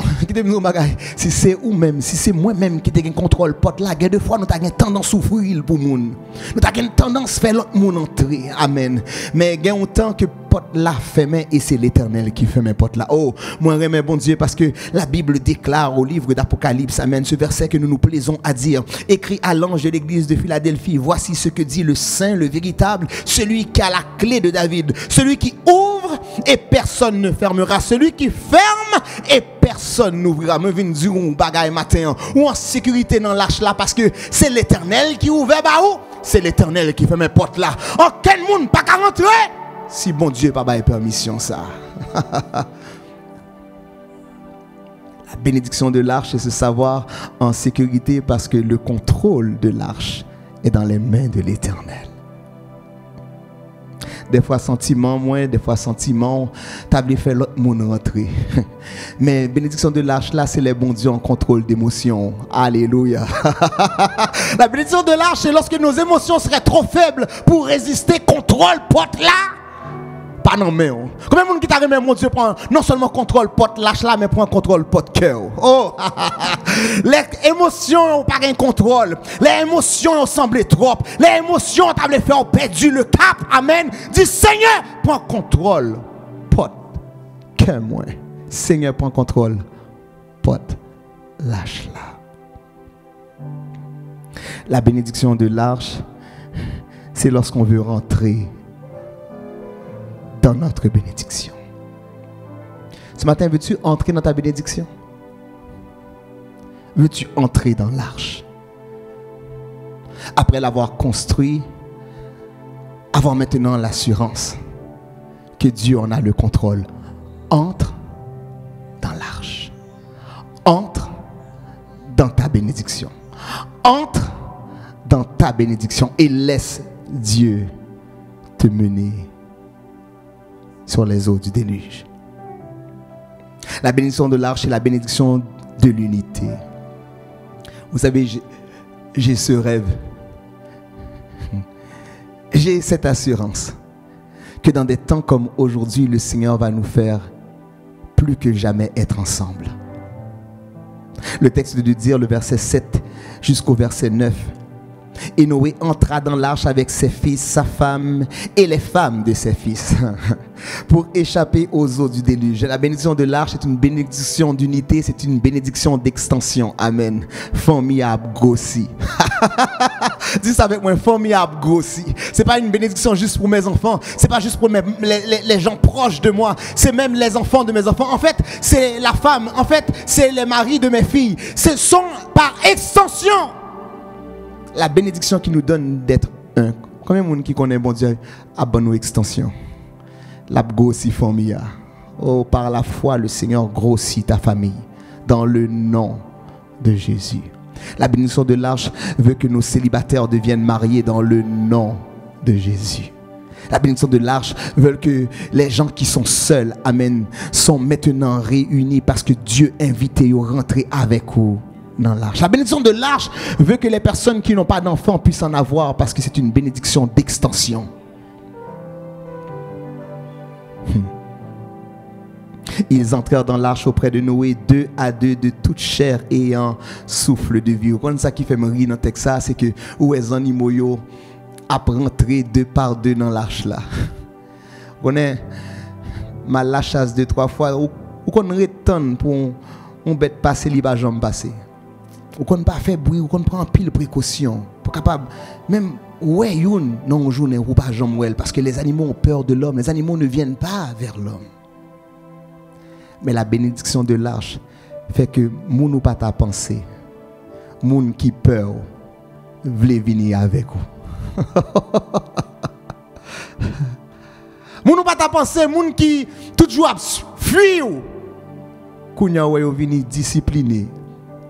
si c'est ou même, si c'est moi-même qui te contrôle porte là, des fois nous avons tendance à souffrir pour moun. Nous avons tendance à faire l'autre monde entrer. Amen. Mais il y a un temps que porte là ferme et c'est l'Éternel qui ferme porte là. Oh, moi j'aime bon Dieu parce que la Bible déclare au livre d'Apocalypse, amen, ce verset que nous nous plaisons à dire. Écrit à l'ange de l'église de Philadelphie, voici ce que dit le Saint, le véritable, celui qui a la clé de David, celui qui ouvre et personne ne fermera, celui qui ferme et personne n'ouvrira. Me vinn dire un bagaille matin ou en sécurité dans l'arche là parce que c'est l'Éternel qui ouvre ba ou c'est l'Éternel qui ferme porte là. Aucun monde pas qu'à rentrer si bon Dieu pas bail permission ça. La bénédiction de l'arche, c'est se savoir en sécurité parce que le contrôle de l'arche est dans les mains de l'Éternel. Des fois sentiment moins, des fois sentiment t'as voulu faire l'autre monde rentrer. Mais bénédiction de l'arche là, c'est les bons dieux en contrôle d'émotions. Alléluia. La bénédiction de l'arche, c'est lorsque nos émotions seraient trop faibles pour résister, contrôle porte là. Pas non mais combien de monde qui t'a remis mon Dieu prend non seulement contrôle porte lâche là mais prend contrôle porte cœur. Oh les émotions ont pas un contrôle, les émotions ont semblé trop, les émotions t'as voulu faire perdu le cap. Amen. Dis Seigneur prends contrôle porte cœur moi. Seigneur prends contrôle porte lâche là. La bénédiction de l'arche, c'est lorsqu'on veut rentrer dans notre bénédiction. Ce matin, veux-tu entrer dans ta bénédiction? Veux-tu entrer dans l'arche? Après l'avoir construit, avoir maintenant l'assurance que Dieu en a le contrôle. Entre dans l'arche. Entre dans ta bénédiction. Entre dans ta bénédiction et laisse Dieu te mener sur les eaux du déluge. La bénédiction de l'arche est la bénédiction de l'unité. Vous savez, j'ai ce rêve. J'ai cette assurance que dans des temps comme aujourd'hui, le Seigneur va nous faire plus que jamais être ensemble. Le texte de dire, le verset 7 jusqu'au verset 9. Et Noé entra dans l'arche avec ses fils, sa femme et les femmes de ses fils pour échapper aux eaux du déluge. La bénédiction de l'arche est une bénédiction d'unité, c'est une bénédiction d'extension. Amen. Famille a grossi. Dis ça avec moi, famille a grossi. C'est pas une bénédiction juste pour mes enfants, c'est pas juste pour les gens proches de moi, c'est même les enfants de mes enfants. En fait, c'est la femme, en fait, c'est les maris de mes filles. Ce sont par extension la bénédiction qui nous donne d'être un. Combien de monde qui connaît bon Dieu à bonne extension? La grossit famille. Oh, par la foi, le Seigneur grossit ta famille dans le nom de Jésus. La bénédiction de l'arche veut que nos célibataires deviennent mariés dans le nom de Jésus. La bénédiction de l'arche veut que les gens qui sont seuls, amen, sont maintenant réunis parce que Dieu invite à rentrer avec vous dans l'arche. La bénédiction de l'arche veut que les personnes qui n'ont pas d'enfants puissent en avoir parce que c'est une bénédiction d'extension. Ils entrèrent dans l'arche auprès de Noé, 2 à 2 de toute chair ayant souffle de vie. Quand ça qui fait me rire dans le texte, c'est que où les animaux à rentrer 2 par 2 dans l'arche là. On est mal la chasse 2-3 fois, ou qu'on retourne pour on bête passer, il va jamais passer. Ou qu'on pas fait bruit, ou qu'on prend pile précaution pour capable même ouais une non journée ou pas jamais parce que les animaux ont peur de l'homme, les animaux ne viennent pas vers l'homme. Mais la bénédiction de l'arche fait que moun ou pas ta pensée, moun qui peur vle venir avec vous. Moun ou pas ta pensée, moun qui toujours fuit ou kounya ou vini discipliner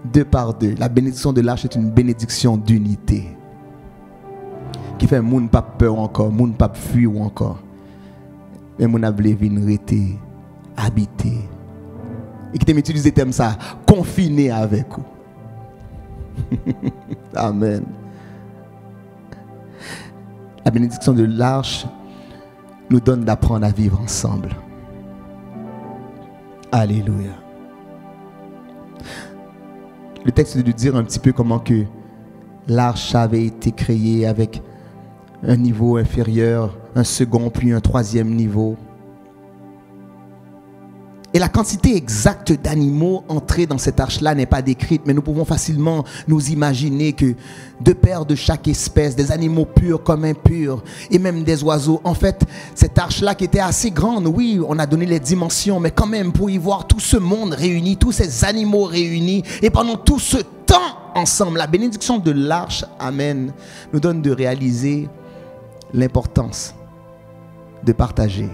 deux par deux. La bénédiction de l'arche est une bénédiction d'unité qui fait moun pas peur encore, moun pas fuir encore. Mais moun a vle venir rester habiter. Et qui t'aime utiliser thème ça, confiné avec vous. Amen. La bénédiction de l'arche nous donne d'apprendre à vivre ensemble. Alléluia. Le texte de dire un petit peu comment que l'arche avait été créée avec un niveau inférieur, un second puis un troisième niveau. Et la quantité exacte d'animaux entrés dans cette arche-là n'est pas décrite, mais nous pouvons facilement nous imaginer que deux paires de chaque espèce, des animaux purs comme impurs, et même des oiseaux. En fait, cette arche-là qui était assez grande, oui, on a donné les dimensions, mais quand même pour y voir tout ce monde réuni, tous ces animaux réunis, et pendant tout ce temps ensemble, la bénédiction de l'arche, amen, nous donne de réaliser l'importance de partager.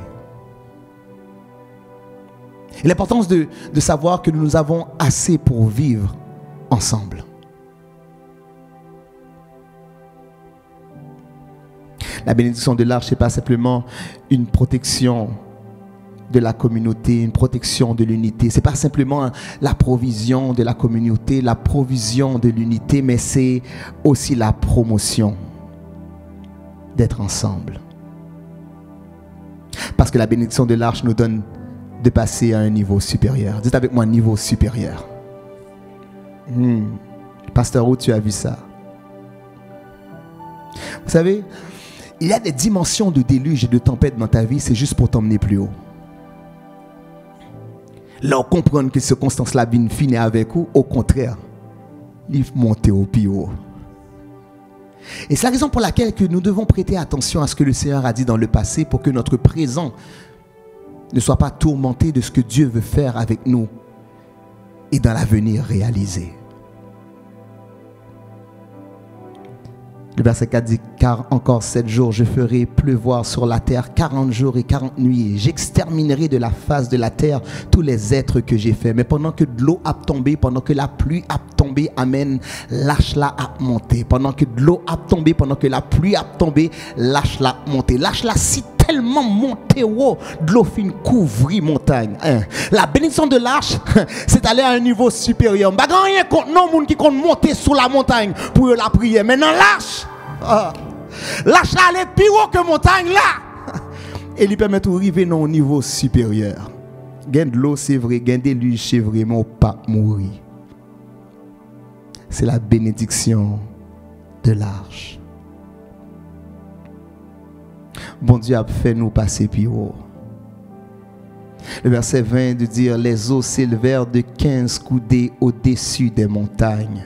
Et l'importance de savoir que nous avons assez pour vivre ensemble. La bénédiction de l'arche, ce n'est pas simplement une protection de la communauté, une protection de l'unité. Ce n'est pas simplement la provision de la communauté, la provision de l'unité, mais c'est aussi la promotion d'être ensemble. Parce que la bénédiction de l'arche nous donne de passer à un niveau supérieur. Dites avec moi, niveau supérieur. Pasteur, où tu as vu ça? Vous savez, il y a des dimensions de déluge et de tempête dans ta vie, c'est juste pour t'emmener plus haut. Là, on comprend que ces circonstances-là viennent finir avec vous, au contraire, ils montent au plus haut. Et c'est la raison pour laquelle que nous devons prêter attention à ce que le Seigneur a dit dans le passé pour que notre présent ne soit pas tourmenté de ce que Dieu veut faire avec nous et dans l'avenir réaliser. Le verset 4 dit, car encore 7 jours je ferai pleuvoir sur la terre 40 jours et 40 nuits et j'exterminerai de la face de la terre tous les êtres que j'ai faits. Mais pendant que de l'eau a tombé, pendant que la pluie a tombé, amen, l'arche-là a monté. Pendant que de l'eau a tombé, pendant que la pluie a tombé, l'arche-là a monté. L'arche-là si tellement monté haut, de l'eau fin couvrit montagne. La bénédiction de l'arche, c'est aller à un niveau supérieur. Bah rien contre non monde qui compte monter sur la montagne pour la prière. Mais dans l'arche, l'arche là elle est plus haut que montagne là. Et lui permet de arriver à un niveau supérieur. Gain de l'eau c'est vrai, gain de déluge c'est vrai, mais on pas mourir. C'est la bénédiction de l'arche. Bon Dieu a fait nous passer plus haut. Le verset 20 de dire les eaux s'élevèrent de 15 coudées au-dessus des montagnes.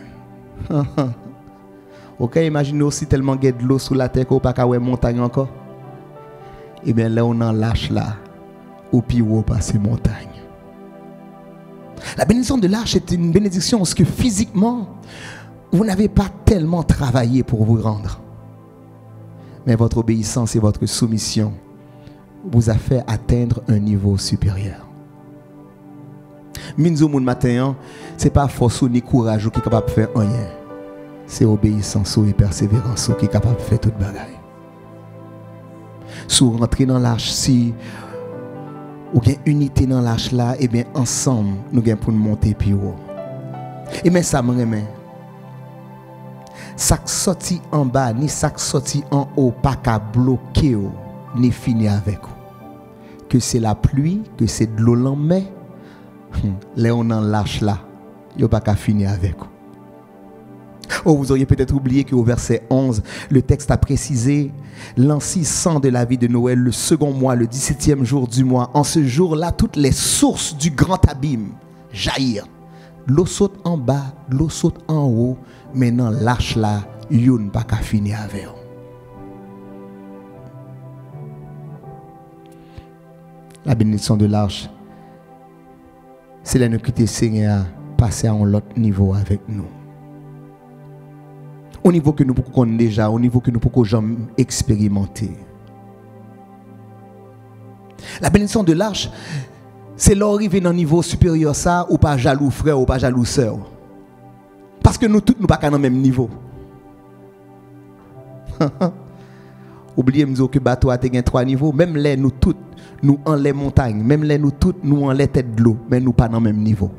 Ok, imaginez aussi tellement qu'il y a de l'eau sous la terre qu'on n'a pas de montagne encore. Et bien là on en lâche là, au plus haut par ces montagnes. La bénédiction de l'arche est une bénédiction parce que physiquement, vous n'avez pas tellement travaillé pour vous rendre. Mais votre obéissance et votre soumission vous a fait atteindre un niveau supérieur. Minzo moun matin, c'est pas force ni courage qui est capable de faire rien. C'est obéissance et persévérance qui est capable de faire toute bagaille. Si vous rentrez dans l'arche, si vous avez une unité dans l'arche là, et bien ensemble, nous allons pour nous monter plus haut. Et bien ça me remet. Ça sorti en bas, ni ça sorti en haut, pas qu'à bloquer ni finir avec vous. Que c'est la pluie, que c'est de l'eau l'en là on en lâche là, il n'y a pas qu'à finir avec vous. Oh, vous auriez peut-être oublié qu'au verset 11, le texte a précisé l'an 600 de la vie de Noël, le second mois, le 17e jour du mois. En ce jour-là, toutes les sources du grand abîme jaillirent. L'eau saute en bas, l'eau saute en haut. Maintenant, l'arche là, youn pas qu'à finir avec. La bénédiction de l'arche, c'est la nous quitter Seigneur passer à un autre niveau avec nous. Au niveau que nous pouvons déjà, au niveau que nous pouvons jamais expérimenter. La bénédiction de l'arche, c'est l'arrivée dans un niveau supérieur ça, ou pas jaloux frère, ou pas jaloux sœur. Parce que nous tous, nous pas dans le même niveau. Oubliez me dire que bateau a 3 niveaux, même les nous toutes, nous en les montagnes, même les nous toutes, nous en les têtes de l'eau, mais nous pas dans le même niveau.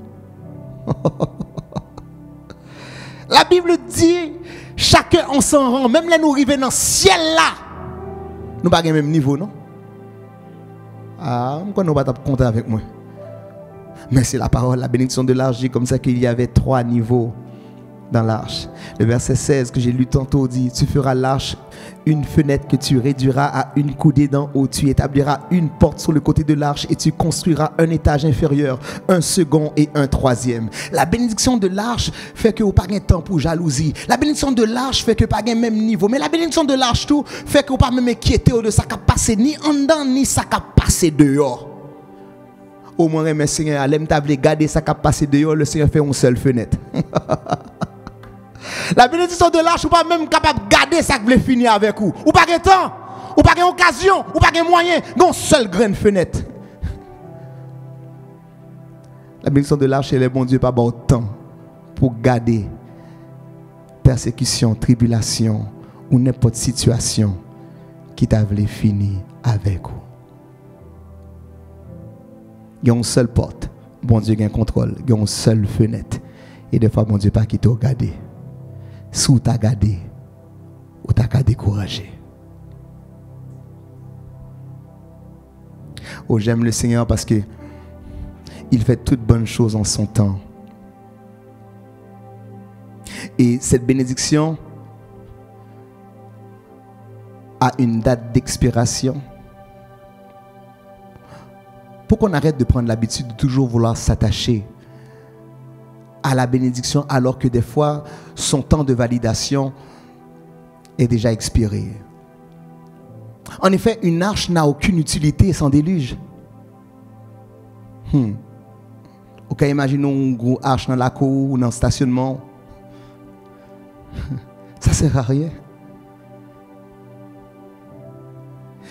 La Bible dit, chacun en son rang, même les nous arrivons dans le ciel là, nous pas dans le même niveau, non? Ah, pourquoi nous pas compter avec moi? Mais c'est la parole, la bénédiction de l'arche dit comme ça qu'il y avait 3 niveaux dans l'arche. Le verset 16 que j'ai lu tantôt dit, tu feras l'arche une fenêtre que tu réduiras à une coudée d'en haut, tu établiras une porte sur le côté de l'arche et tu construiras un étage inférieur, un second et un troisième. La bénédiction de l'arche fait que vous n'avez pas de temps pour jalousie. La bénédiction de l'arche fait que vous n'avez pas de même niveau. Mais la bénédiction de l'arche tout fait que vous n'avez pas même inquiété de ça qui a passé ni en dedans ni ça qui a passé dehors. Au moins, mes Seigneur, allez me garder ça qui a passé dehors, le Seigneur fait une seule fenêtre. La bénédiction de l'arche, ou pas même capable de garder ça que vous voulez finir avec vous. Ou pas de temps, ou pas d'occasion, ou pas de moyen, non seule graine fenêtre. La bénédiction de l'arche, c'est le bon Dieu pas bon temps pour garder persécution, tribulation ou n'importe situation qui t'a voulu finir avec vous. Il y a une seule porte, bon Dieu a un contrôle, il y a une seule fenêtre. Et des fois, bon Dieu pas qui t'a regardé. Si tu as gardé, ou tu as découragé. Oh, j'aime le Seigneur parce que il fait toutes bonnes choses en son temps. Et cette bénédiction a une date d'expiration. Pour qu'on arrête de prendre l'habitude de toujours vouloir s'attacher à la bénédiction alors que des fois son temps de validation est déjà expiré. En effet, une arche n'a aucune utilité sans déluge. Ok, imaginons une grosse arche dans la cour ou dans le stationnement. Ça ne sert à rien.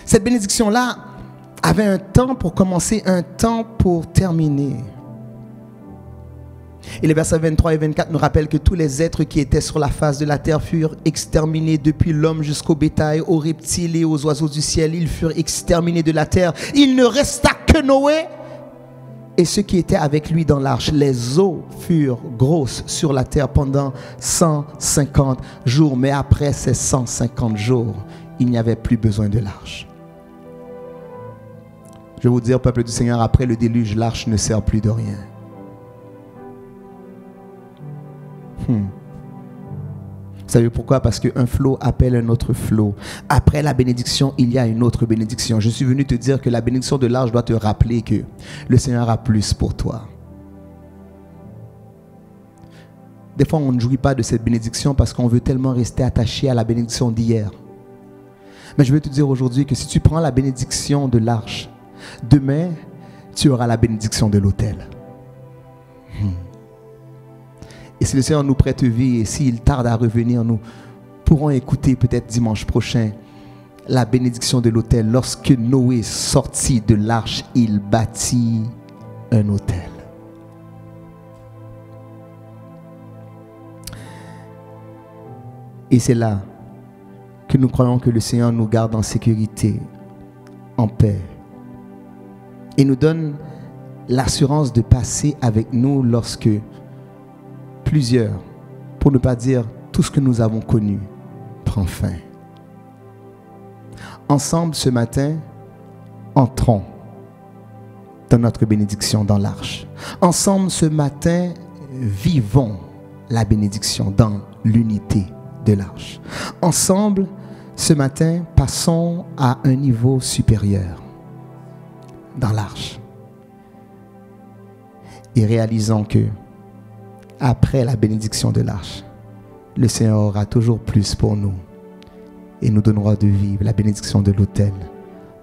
Cette bénédiction-là avait un temps pour commencer, un temps pour terminer. Et les versets 23 et 24 nous rappellent que tous les êtres qui étaient sur la face de la terre furent exterminés, depuis l'homme jusqu'au bétail, aux reptiles et aux oiseaux du ciel. Ils furent exterminés de la terre. Il ne resta que Noé et ceux qui étaient avec lui dans l'arche. Les eaux furent grosses sur la terre pendant 150 jours. Mais après ces 150 jours, il n'y avait plus besoin de l'arche. Je vais vous dire, peuple du Seigneur, après le déluge, l'arche ne sert plus de rien. Vous savez pourquoi? Parce qu'un flot appelle un autre flot. Après la bénédiction, il y a une autre bénédiction. Je suis venu te dire que la bénédiction de l'arche doit te rappeler que le Seigneur a plus pour toi. Des fois, on ne jouit pas de cette bénédiction parce qu'on veut tellement rester attaché à la bénédiction d'hier. Mais je veux te dire aujourd'hui que si tu prends la bénédiction de l'arche, demain, tu auras la bénédiction de l'autel. Et si le Seigneur nous prête vie et s'il tarde à revenir, nous pourrons écouter peut-être dimanche prochain la bénédiction de l'autel. Lorsque Noé sortit de l'arche, il bâtit un autel. Et c'est là que nous croyons que le Seigneur nous garde en sécurité, en paix. Et nous donne l'assurance de passer avec nous lorsque plusieurs, pour ne pas dire tout ce que nous avons connu, prend fin. Ensemble ce matin, entrons dans notre bénédiction dans l'arche. Ensemble ce matin, vivons la bénédiction dans l'unité de l'arche. Ensemble, ce matin, passons à un niveau supérieur dans l'arche. Et réalisons que, après la bénédiction de l'arche, le Seigneur aura toujours plus pour nous et nous donnera de vivre la bénédiction de l'autel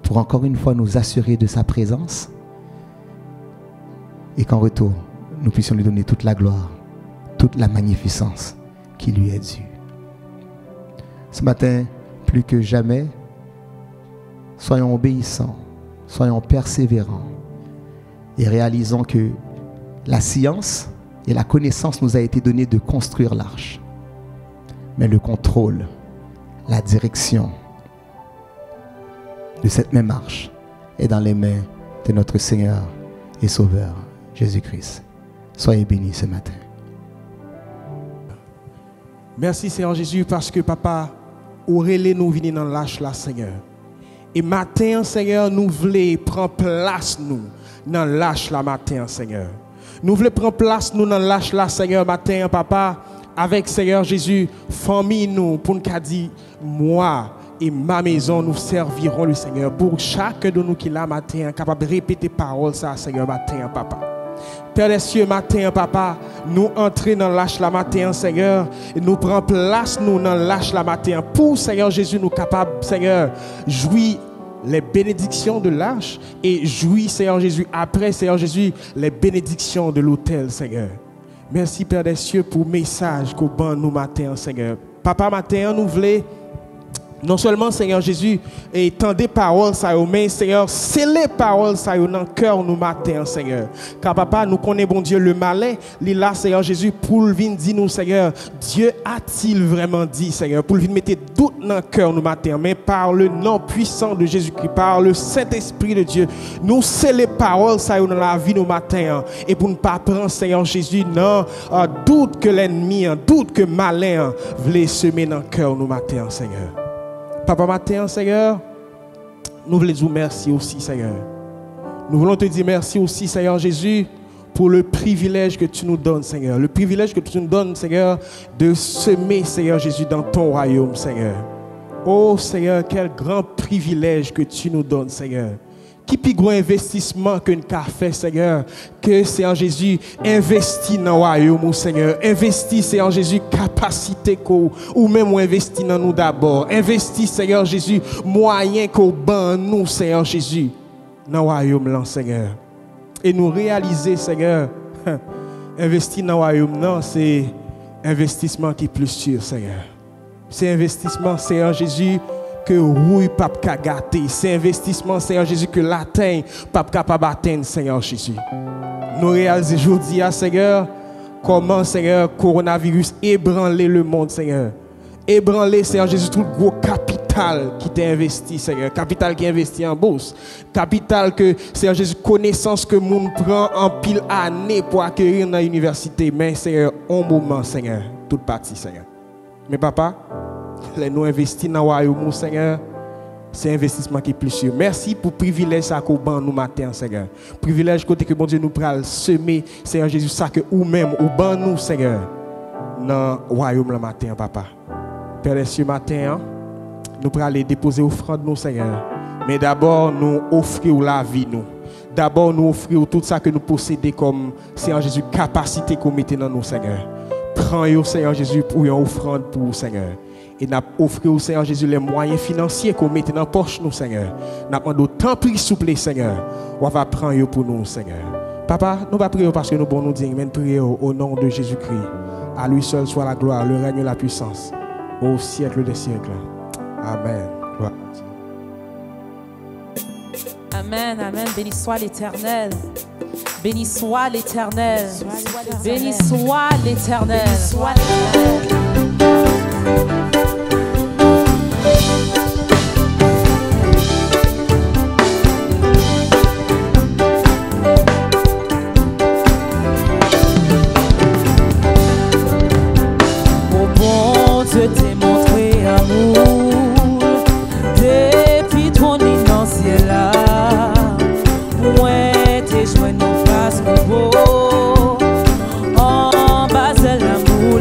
pour encore une fois nous assurer de sa présence et qu'en retour, nous puissions lui donner toute la gloire, toute la magnificence qui lui est due. Ce matin, plus que jamais, soyons obéissants, soyons persévérants et réalisons que la science et la connaissance nous a été donnée de construire l'arche. Mais le contrôle, la direction de cette même arche est dans les mains de notre Seigneur et Sauveur, Jésus-Christ. Soyez bénis ce matin. Merci Seigneur Jésus parce que Papa, Aurélie nous venir dans l'arche là Seigneur. Et matin Seigneur, nous voulons prendre place nous dans l'arche là matin Seigneur. Nous voulons prendre place nous dans l'arche là Seigneur matin Papa. Avec Seigneur Jésus, famille nous, pour nous dire, moi et ma maison, nous servirons le Seigneur. Pour chacun de nous qui là matin, capable de répéter parole ça, Seigneur, matin, Papa. Père des cieux, matin, Papa, nous entrons dans l'arche la matin, Seigneur, et nous prenons place nous dans l'arche la matin. Pour Seigneur Jésus, nous capables, Seigneur, jouir les bénédictions de l'arche et jouir, Seigneur Jésus, après, Seigneur Jésus, les bénédictions de l'autel, Seigneur. Merci Père des cieux pour le message qu'on donne nous matin, Seigneur. Papa, matin, nous voulons non seulement, Seigneur Jésus, et tendre paroles, mais Seigneur, sceller paroles dans le cœur nous matin, Seigneur. Car Papa, nous connaissons, bon Dieu, le malin, il est là, Seigneur Jésus, pour venir dire nous, Seigneur, Dieu a-t-il vraiment dit, Seigneur, pour venir mettre doute dans le cœur nous matin, mais par le nom puissant de Jésus-Christ, par le Saint-Esprit de Dieu, nous sceller paroles dans la vie nous matin, et pour ne pas prendre, Seigneur Jésus, non, doute que l'ennemi, doute que malin voulait semer dans le cœur nous matin, Seigneur. Papa matin, Seigneur, nous voulons dire merci aussi, Seigneur. Nous voulons te dire merci aussi, Seigneur Jésus, pour le privilège que tu nous donnes, Seigneur. Le privilège que tu nous donnes, Seigneur, de semer, Seigneur Jésus, dans ton royaume, Seigneur. Oh, Seigneur, quel grand privilège que tu nous donnes, Seigneur. Qui plus grand investissement qu'un café, Seigneur, que Seigneur Jésus investit dans le royaume, Seigneur. Investit, Seigneur Jésus, capacité ou même investit dans nous d'abord. Investit, Seigneur Jésus, moyen qu'on ban nous, Seigneur Jésus, dans le royaume, Seigneur. Et nous réaliser, Seigneur, investir dans le royaume, non, c'est investissement qui est plus sûr, Seigneur. C'est investissement, Seigneur Jésus, que rouille pas gâter. C'est investissement, Seigneur Jésus, que l'atteint pas capable d'atteindre, Seigneur Jésus. Nous réalisons aujourd'hui, Seigneur, comment, Seigneur, coronavirus ébranler le monde, Seigneur. Ébranler, Seigneur Jésus, tout le gros capital qui t'a investi, Seigneur. Capital qui est investi en bourse. Capital que, Seigneur Jésus, connaissance que monde prend en pile année pour acquérir dans l'université. Mais, Seigneur, un moment, Seigneur, toute partie, Seigneur. Mais, Papa, nous investissons dans le royaume, Seigneur, c'est un investissement qui est plus sûr. Merci pour le privilège qu'on ban nous matin, Seigneur. Privilège côté que bon Dieu nous pral semer, Seigneur Jésus, ça que ou même ou ban nous, Seigneur, dans le royaume le matin, Papa. Père des cieux, matin, nous pral aller déposer offrande nous, Seigneur. Mais d'abord, nous offrir la vie, nous. D'abord, nous offrir tout ça que nous possédons comme, Seigneur Jésus, capacité qu'on mette dans nous, Seigneur. Prends, Seigneur Jésus, pour une offrande pour vous, Seigneur. Et nous offrir au Seigneur Jésus les moyens financiers qu'on mette dans la poche, nous, Seigneur. Nous demandons autant prix souple, Seigneur. On va prendre pour nous, Seigneur. Papa, nous va prier parce que nous nous dire, mais prier au nom de Jésus-Christ. À lui seul soit la gloire, le règne et la puissance. Au siècle des siècles. Amen. Gloire. Amen, amen. Béni soit l'Éternel. Béni soit l'Éternel. Béni soit l'Éternel. Béni soit l'Éternel. Je t'ai montré amour depuis ton innocence là. Ouais, t'es joint nos faces beau. En bas de l'amour,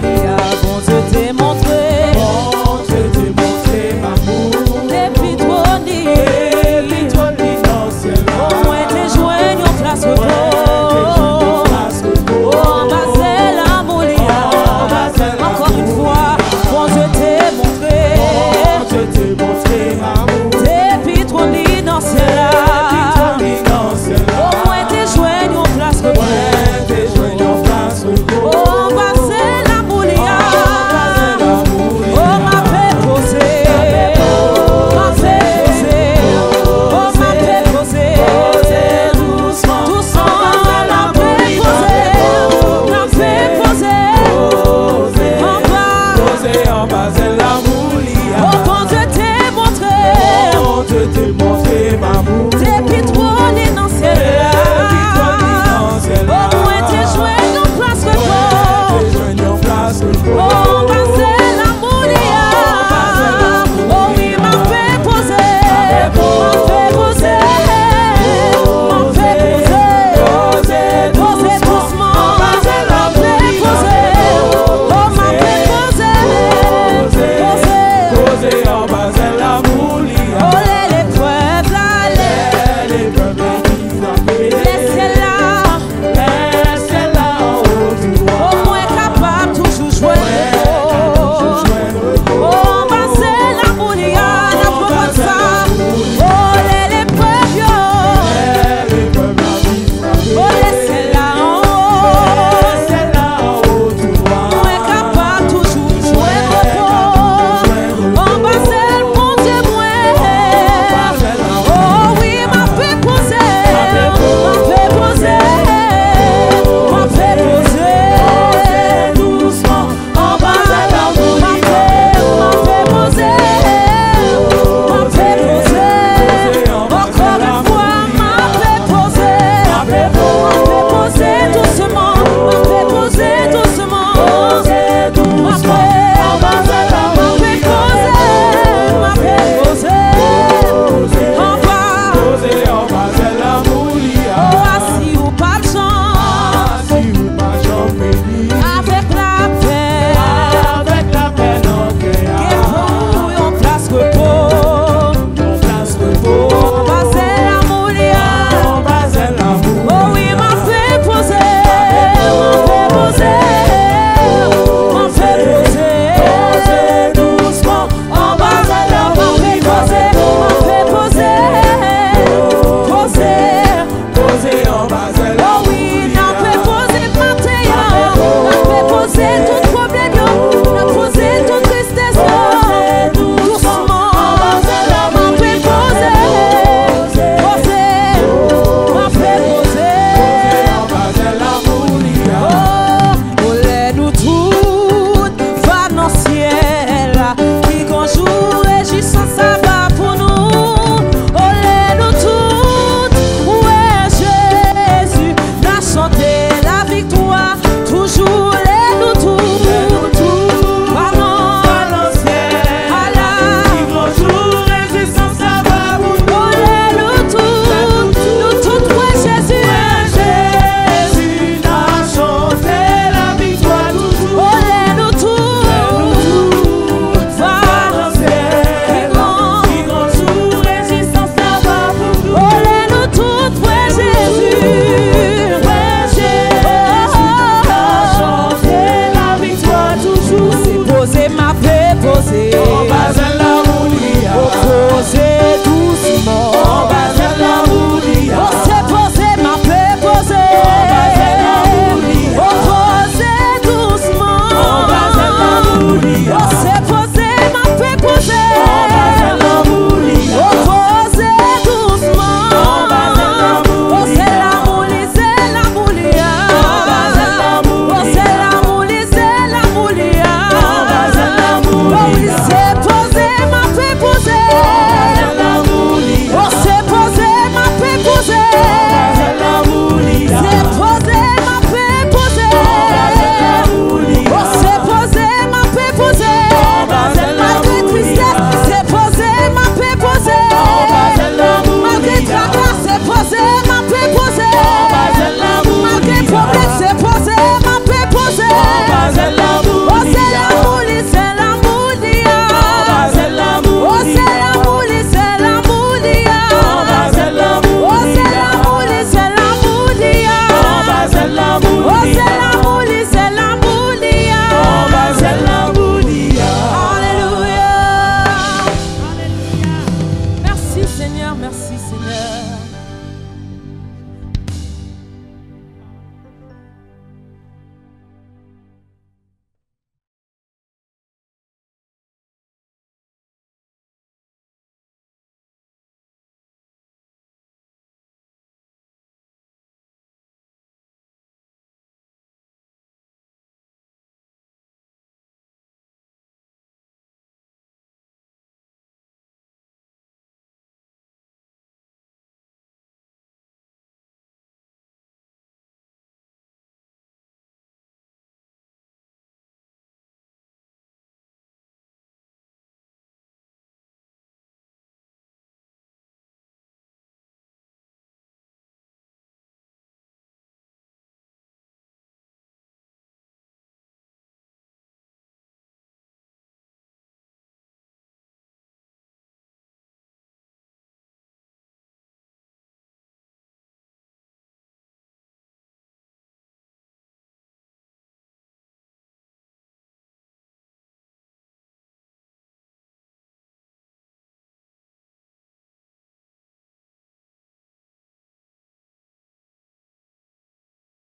déposer ma